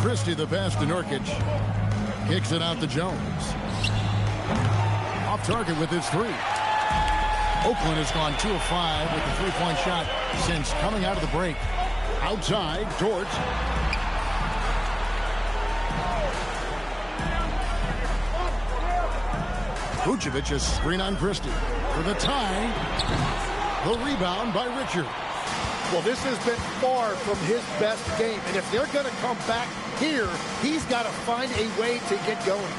Speaker 1: Christie the pass to Nurkic. Kicks it out to Jones. Off target with his 3. Oakland has gone 2 of 5 with the 3-point shot since coming out of the break. Outside, Dort. Vucevic is screen on Christie. For the tie, the rebound by Richard.
Speaker 3: Well, this has been far from his best game, and if they're going to come back here, he's got to find a way to get going.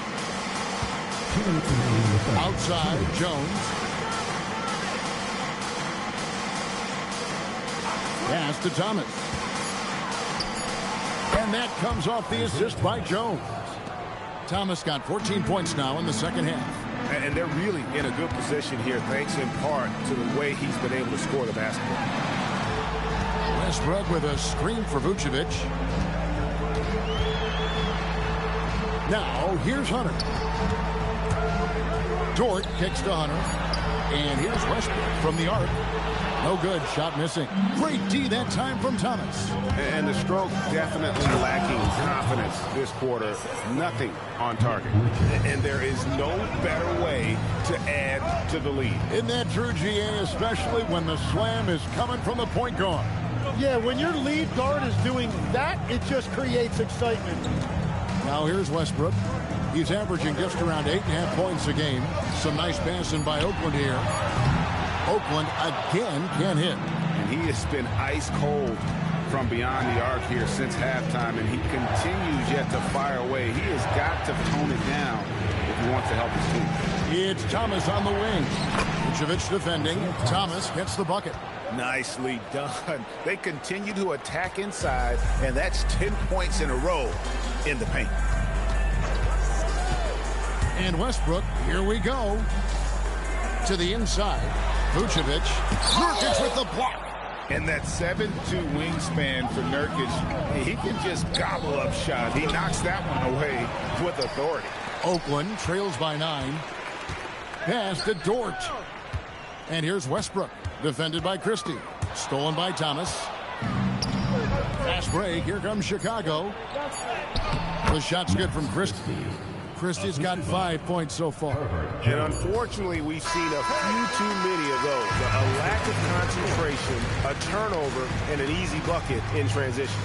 Speaker 1: Outside, Jones. Pass to Thomas. And that comes off the assist by Jones. Thomas got 14 points now in the second half.
Speaker 5: And they're really in a good position here, thanks in part to the way he's been able to score the basketball.
Speaker 1: Westbrook with a screen for Vucevic. Now, here's Hunter. Dort kicks to Hunter. And here's Westbrook from the arc. No good. Shot missing. Great D that time from Thomas.
Speaker 5: And the stroke definitely lacking confidence this quarter. Nothing on target. And there is no better way to add to the lead.
Speaker 1: Isn't that true, GA, especially when the slam is coming from the point guard?
Speaker 3: Yeah, when your lead guard is doing that, it just creates excitement.
Speaker 1: Now here's Westbrook. He's averaging just around 8.5 points a game. Some nice passing by Oakland here. Oakland again can't hit.
Speaker 5: And he has been ice cold from beyond the arc here since halftime, and he continues yet to fire away. He has got to tone it down if he wants to help his team.
Speaker 1: It's Thomas on the wing. Vucevic defending. Thomas gets the bucket.
Speaker 2: Nicely done. They continue to attack inside, and that's 10 points in a row in the paint.
Speaker 1: And Westbrook, here we go. To the inside. Vucevic. Nurkic with the block.
Speaker 2: And that 7'2" wingspan for Nurkic, he can just gobble up shots. He knocks that one away with authority.
Speaker 1: Oakland trails by 9. Pass to Dort. And here's Westbrook, defended by Christie. Stolen by Thomas. Fast break. Here comes Chicago. The shot's good from Christie. Christie's got 5 points so far.
Speaker 5: And unfortunately, we've seen a few too many of those. A lack of concentration, a turnover, and an easy bucket in transition.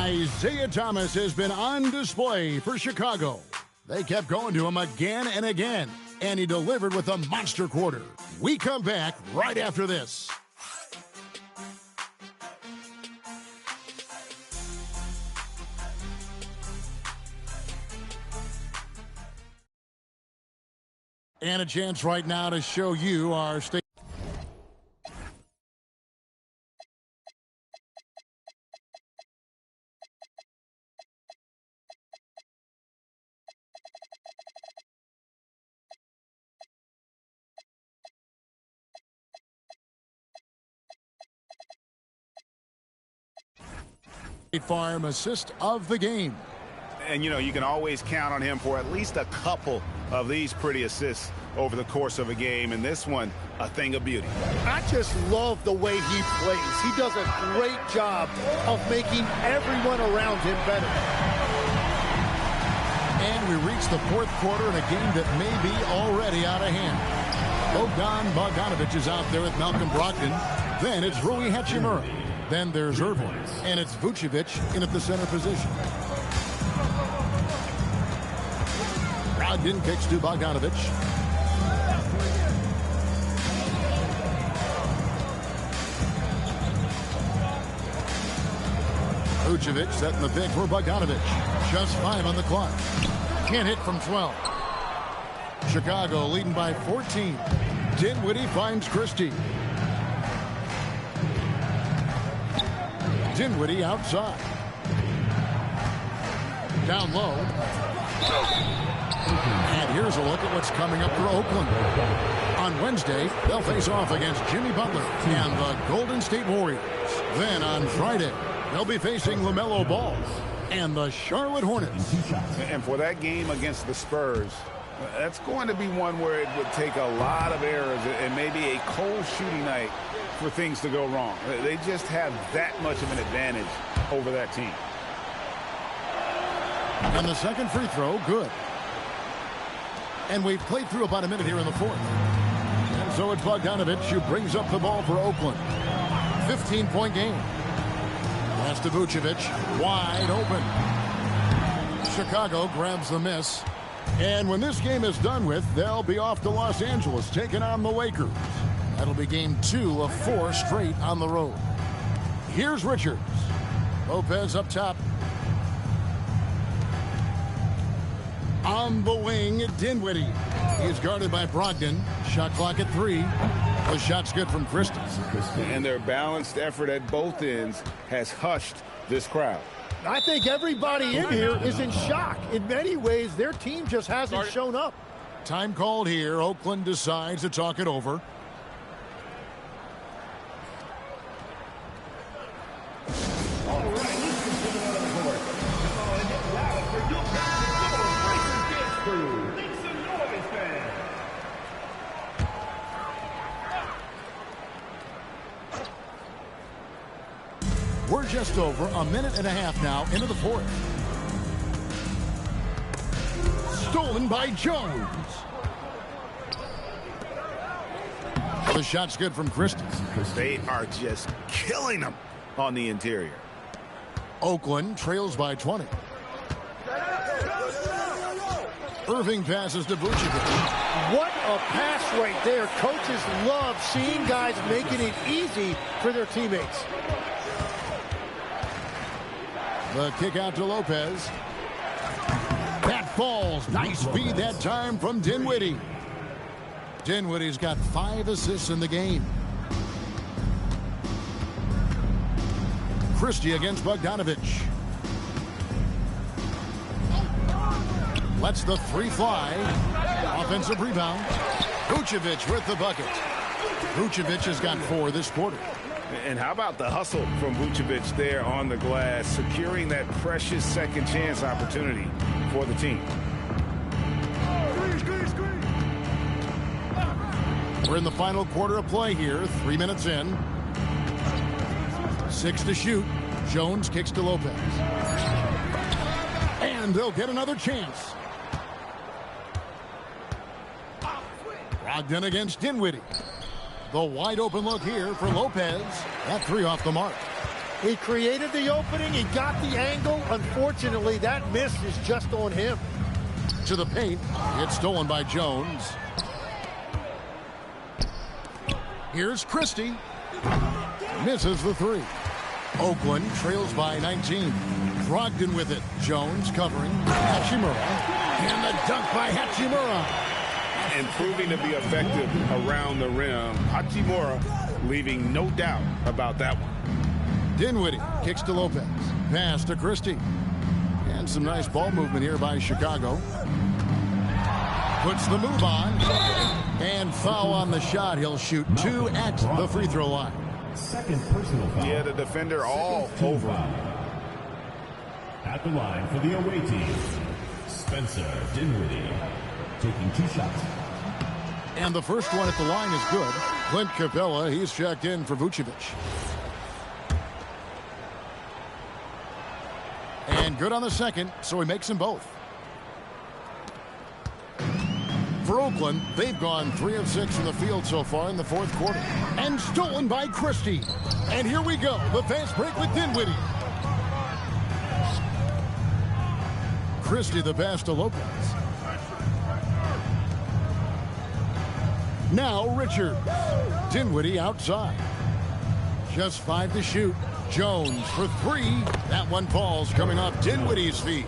Speaker 1: Isiah Thomas has been on display for Chicago. They kept going to him again and again, and he delivered with a monster quarter. We come back right after this. And a chance right now to show you our state. Farm assist of the game.
Speaker 5: And, you know, you can always count on him for at least a couple of these pretty assists over the course of a game. And this one, a thing of beauty.
Speaker 3: I just love the way he plays. He does a great job of making everyone around him better.
Speaker 1: And we reach the fourth quarter in a game that may be already out of hand. Bogdanovic is out there with Malcolm Brogdon. Then it's Rui Hachimura. Then there's Erving. And it's Vucevic in at the center position. Brogdon kicks to Bogdanovic. Vucevic setting the pick for Bogdanovic. Just 5 on the clock. Can't hit from 12. Chicago leading by 14. Dinwiddie finds Christie. Dinwiddie outside. Down low. And here's a look at what's coming up for Oakland. On Wednesday, they'll face off against Jimmy Butler and the Golden State Warriors. Then on Friday, they'll be facing LaMelo Ball and the Charlotte Hornets.
Speaker 5: And for that game against the Spurs, that's going to be one where it would take a lot of errors and maybe a cold shooting night for things to go wrong. They just have that much of an advantage over that team.
Speaker 1: And the second free throw, good. And we've played through about a minute here in the fourth. And so it's Bogdanovic who brings up the ball for Oakland. 15-point game. Pass to Vucevic, wide open. Chicago grabs the miss. And when this game is done with, they'll be off to Los Angeles, taking on the Lakers. That'll be game 2 of 4 straight on the road. Here's Richards. Lopez up top. On the wing, Dinwiddie. He's guarded by Brogdon. Shot clock at 3. The shot's good from Christie.
Speaker 5: And their balanced effort at both ends has hushed this crowd.
Speaker 3: I think everybody in here is in shock. In many ways, their team just hasn't shown up.
Speaker 1: Time called here. Oakland decides to talk it over. We're just over a minute and a half now into the fourth. Stolen by Jones. The shot's good from Christie.
Speaker 2: They are just killing them on the interior.
Speaker 1: Oakland trails by 20. Erving passes to Vucevic.
Speaker 3: What a pass right there. Coaches love seeing guys making it easy for their teammates.
Speaker 1: The kick out to Lopez. That falls. Nice feed that time from Dinwiddie. Dinwiddie's got 5 assists in the game. Christie against Bogdanovich. Lets the 3 fly. Offensive rebound. Vucevic with the bucket. Vucevic has got 4 this quarter.
Speaker 5: And how about the hustle from Vucevic there on the glass, securing that precious second chance opportunity for the team.
Speaker 1: We're in the final quarter of play here. 3 minutes in. 6 to shoot. Jones kicks to Lopez. And they'll get another chance. Brogdon against Dinwiddie. The wide open look here for Lopez. That 3 off the mark.
Speaker 3: He created the opening. He got the angle. Unfortunately, that miss is just on him.
Speaker 1: To the paint. It's stolen by Jones. Here's Christie. Misses the 3. Oakland trails by 19. Brogdon with it. Jones covering. Hachimura. And the dunk by Hachimura.
Speaker 5: And proving to be effective around the rim. Hachimura leaving no doubt about that one.
Speaker 1: Dinwiddie kicks to Lopez. Pass to Christie. And some nice ball movement here by Chicago. Puts the move on. And foul on the shot. He'll shoot 2 at the free throw line.
Speaker 10: Second personal foul.
Speaker 5: Yeah, the defender all over.
Speaker 10: At the line for the away team, Spencer Dinwiddie, taking 2 shots.
Speaker 1: And the first one at the line is good. Clint Capella, he's checked in for Vucevic. And good on the second, so he makes them both. For Oakland, they've gone 3 of 6 from the field so far in the 4th quarter. And stolen by Christie. And here we go, the fast break with Dinwiddie. Christie the pass to Lopez. Now Richards. Dinwiddie outside. Just 5 to shoot. Jones for 3. That one falls coming off Dinwiddie's feet.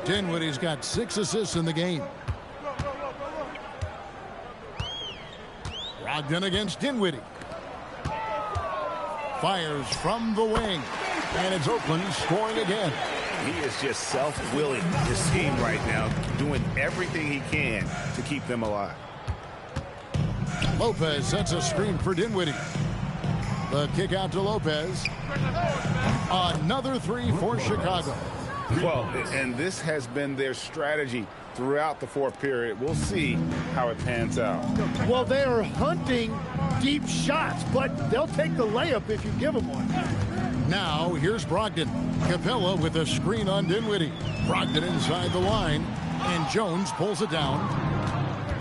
Speaker 1: Dinwiddie's got 6 assists in the game. Brogdon against Dinwiddie. Fires from the wing. And it's Oakland scoring again.
Speaker 5: He is just self-willing this team right now, doing everything he can to keep them alive.
Speaker 1: Lopez sets a screen for Dinwiddie. The kick out to Lopez. Another 3 for Chicago.
Speaker 5: Well, and this has been their strategy throughout the 4th period. We'll see how it pans out.
Speaker 3: Well, they are hunting deep shots, but they'll take the layup if you give them one.
Speaker 1: Now, here's Brogdon. Capella with a screen on Dinwiddie. Brogdon inside the line, and Jones pulls it down.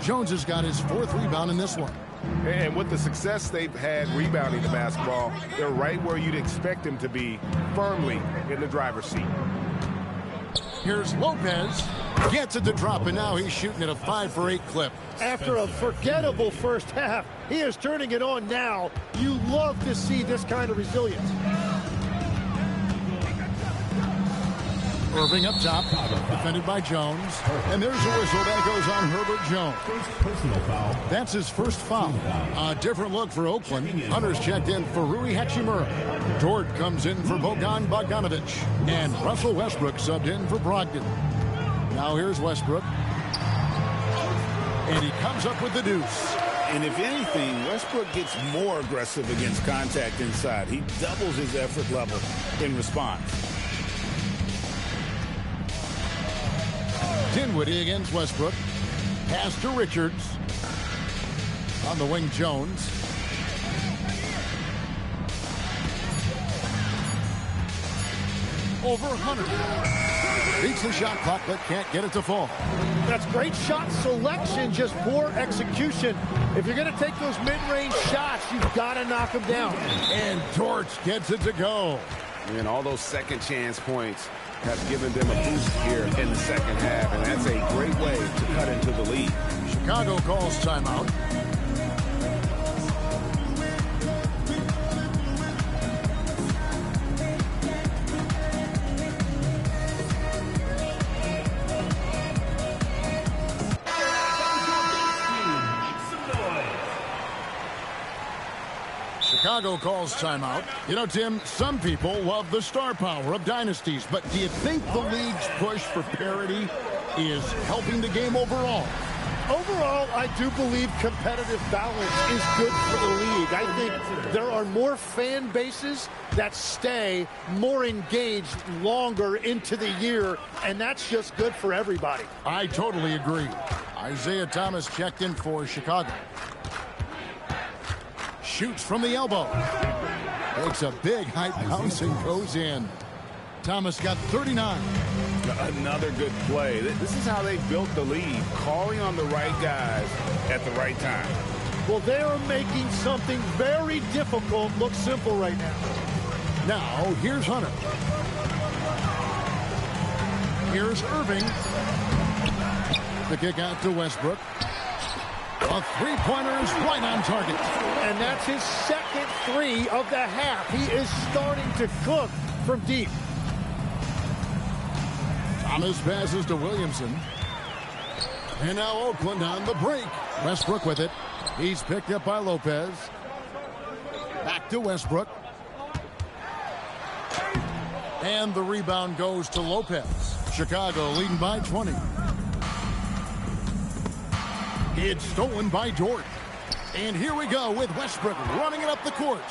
Speaker 1: Jones has got his 4th rebound in this one.
Speaker 5: And with the success they've had rebounding the basketball, they're right where you'd expect them to be, firmly in the driver's seat.
Speaker 1: Here's Lopez. Gets it to drop, and now he's shooting at a 5 for 8 clip.
Speaker 3: After a forgettable first half, he is turning it on now. You love to see this kind of resilience.
Speaker 1: Erving up top, defended by Jones. And there's a whistle that goes on Herbert Jones.
Speaker 10: Personal foul.
Speaker 1: That's his first foul. A different look for Oakland. Hunter's checked in for Rui Hachimura. Dort comes in for Bojan Bogdanovich. And Russell Westbrook subbed in for Brogdon. Now here's Westbrook. And he comes up with the deuce.
Speaker 2: And if anything, Westbrook gets more aggressive against contact inside. He doubles his effort level in response.
Speaker 1: Dinwiddie against Westbrook. Pass to Richards. On the wing, Jones. Over Hunter. Beats the shot clock, but can't get it to fall.
Speaker 3: That's great shot selection, just poor execution. If you're going to take those mid-range shots, you've got to knock them down.
Speaker 1: And Dort gets it to go.
Speaker 5: And all those second chance points have given them a boost here in the second half, and that's a great way to cut into the lead.
Speaker 1: Chicago calls timeout. Chicago calls timeout. You know, Tim, some people love the star power of dynasties, but do you think the league's push for parity is helping the game overall?
Speaker 3: Overall, I do believe competitive balance is good for the league. I think there are more fan bases that stay more engaged longer into the year, and that's just good for everybody.
Speaker 1: I totally agree. Isiah Thomas checked in for Chicago. Shoots from the elbow. Takes a big height bounce and goes in. Thomas got 39.
Speaker 5: Another good play. This is how they built the lead, calling on the right guys at the right time.
Speaker 3: Well, they are making something very difficult look simple right now.
Speaker 1: Now, here's Hunter. Here's Erving. The kick out to Westbrook. A three-pointer is right on target.
Speaker 3: And that's his second three of the half. He is starting to cook from deep.
Speaker 1: Thomas passes to Williamson. And now Oakland on the break. Westbrook with it. He's picked up by Lopez. Back to Westbrook. And the rebound goes to Lopez. Chicago leading by 20. It's stolen by Dort. And here we go with Westbrook running it up the court.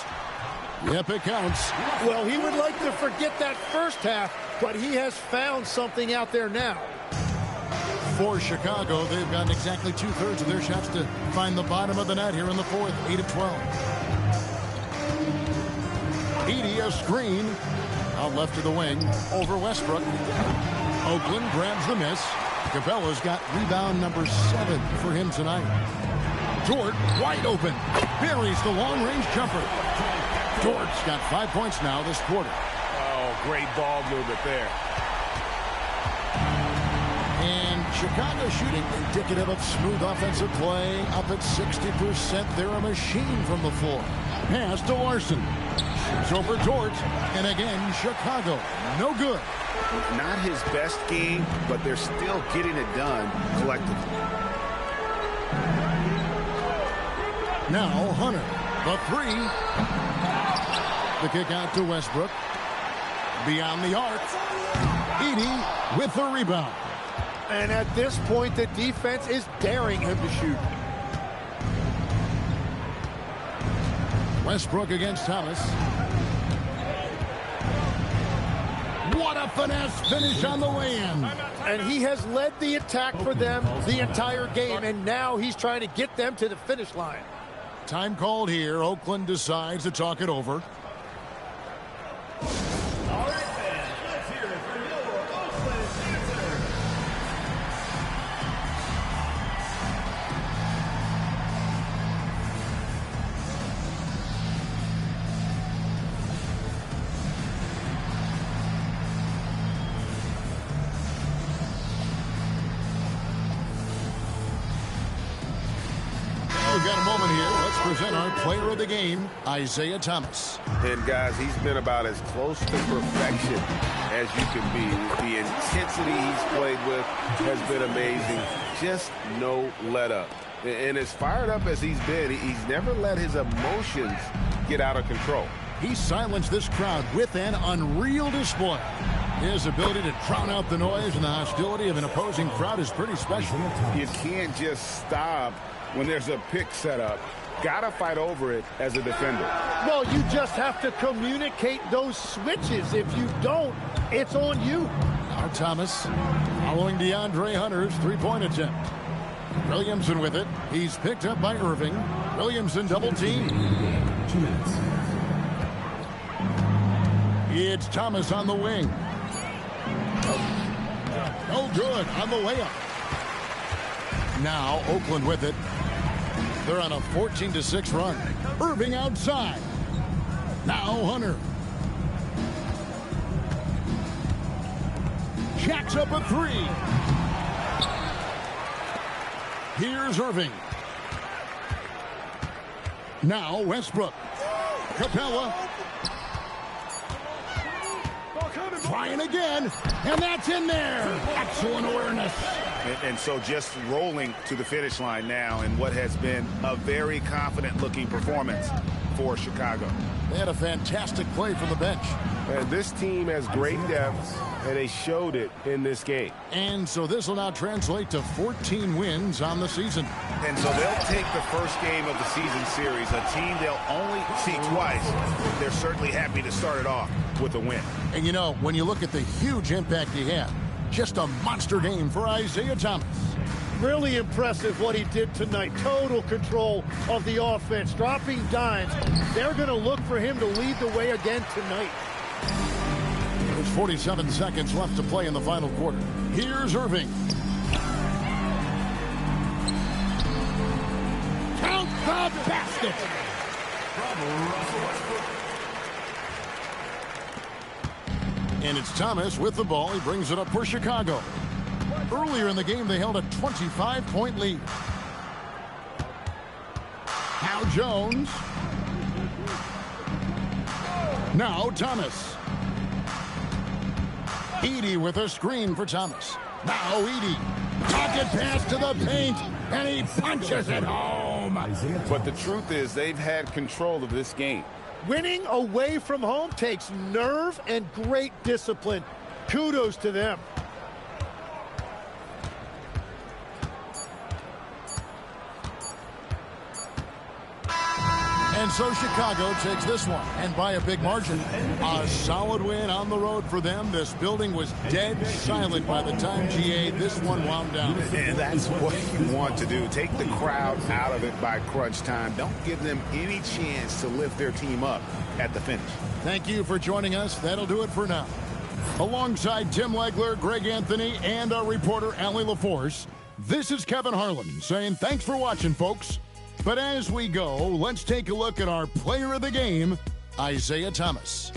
Speaker 1: Yep, it counts.
Speaker 3: Well, he would like to forget that first half, but he has found something out there now.
Speaker 1: For Chicago, they've gotten exactly 2/3 of their shots to find the bottom of the net here in the fourth, 8 of 12. Edey, a screen. Out left to the wing, over Westbrook. Oakland grabs the miss. Capella's got rebound number 7 for him tonight. Dort, wide open, buries the long-range jumper. Dort's got 5 points now this quarter.
Speaker 5: Oh, great ball movement there.
Speaker 1: And Chicago shooting indicative of smooth offensive play. Up at 60%. They're a machine from the floor. Pass to Larson. Shoots over Dort. And again, Chicago. No good.
Speaker 5: Not his best game, but they're still getting it done collectively.
Speaker 1: Now Hunter. The three. The kick out to Westbrook. Beyond the arc. Edey with the rebound.
Speaker 3: And at this point, the defense is daring him to shoot.
Speaker 1: Westbrook against Thomas. What a finesse finish on the way-in.
Speaker 3: And he has led the attack for them the entire game, and now he's trying to get them to the finish line.
Speaker 1: Time called here. Oakland decides to talk it over.
Speaker 4: All right, fans, let's hear it for your Oakland Dancers.
Speaker 1: We've got a moment here. Let's present our player of the game, Isiah Thomas.
Speaker 5: And guys, he's been about as close to perfection as you can be. The intensity he's played with has been amazing. Just no let up. And as fired up as he's been, he's never let his emotions get out of control.
Speaker 1: He silenced this crowd with an unreal display. His ability to drown out the noise and the hostility of an opposing crowd is pretty special.
Speaker 5: You can't just stop when there's a pick set up. Gotta fight over it as a defender.
Speaker 3: Well, you just have to communicate those switches. If you don't, it's on you.
Speaker 1: Now Thomas following DeAndre Hunter's three-point attempt. Williamson with it. He's picked up by Erving. Williamson double team.
Speaker 10: 2 minutes.
Speaker 1: It's Thomas on the wing. Oh, good on the layup. Now Oakland with it. They're on a 14-6 run. Erving outside. Now Hunter. jacks up a three. Here's Erving. Now Westbrook. Capella. Trying again, and that's in there. Excellent awareness.
Speaker 2: And so just rolling to the finish line now in what has been a very confident-looking performance for Chicago.
Speaker 1: They had a fantastic play from the bench.
Speaker 5: And this team has great depth, and they showed it in this game.
Speaker 1: And so this will now translate to 14 wins on the season.
Speaker 2: And so they'll take the first game of the season series, a team they'll only see twice. They're certainly happy to start it off with a win.
Speaker 1: And you know, when you look at the huge impact he had, just a monster game for Isiah Thomas.
Speaker 3: Really impressive what he did tonight. Total control of the offense, dropping dimes. They're going to look for him to lead the way again tonight.
Speaker 1: There's 47 seconds left to play in the final quarter. Here's Erving. Count the basket. And it's Thomas with the ball. He brings it up for Chicago. Earlier in the game, they held a 25-point lead. Now Jones. Now Thomas. Edey with a screen for Thomas. Now Edey. Pocket pass to the paint, and he punches it home.
Speaker 2: But the truth is they've had control of this game.
Speaker 3: Winning away from home takes nerve and great discipline. Kudos to them.
Speaker 1: And so Chicago takes this one, and by a big margin. A solid win on the road for them. This building was dead silent by the time, GA, this one wound down.
Speaker 2: And that's what you want to do. Take the crowd out of it by crunch time. Don't give them any chance to lift their team up at the finish.
Speaker 1: Thank you for joining us. That'll do it for now. Alongside Tim Legler, Greg Anthony, and our reporter, Allie LaForce, this is Kevin Harlan saying thanks for watching, folks. But as we go, let's take a look at our player of the game, Isiah Thomas.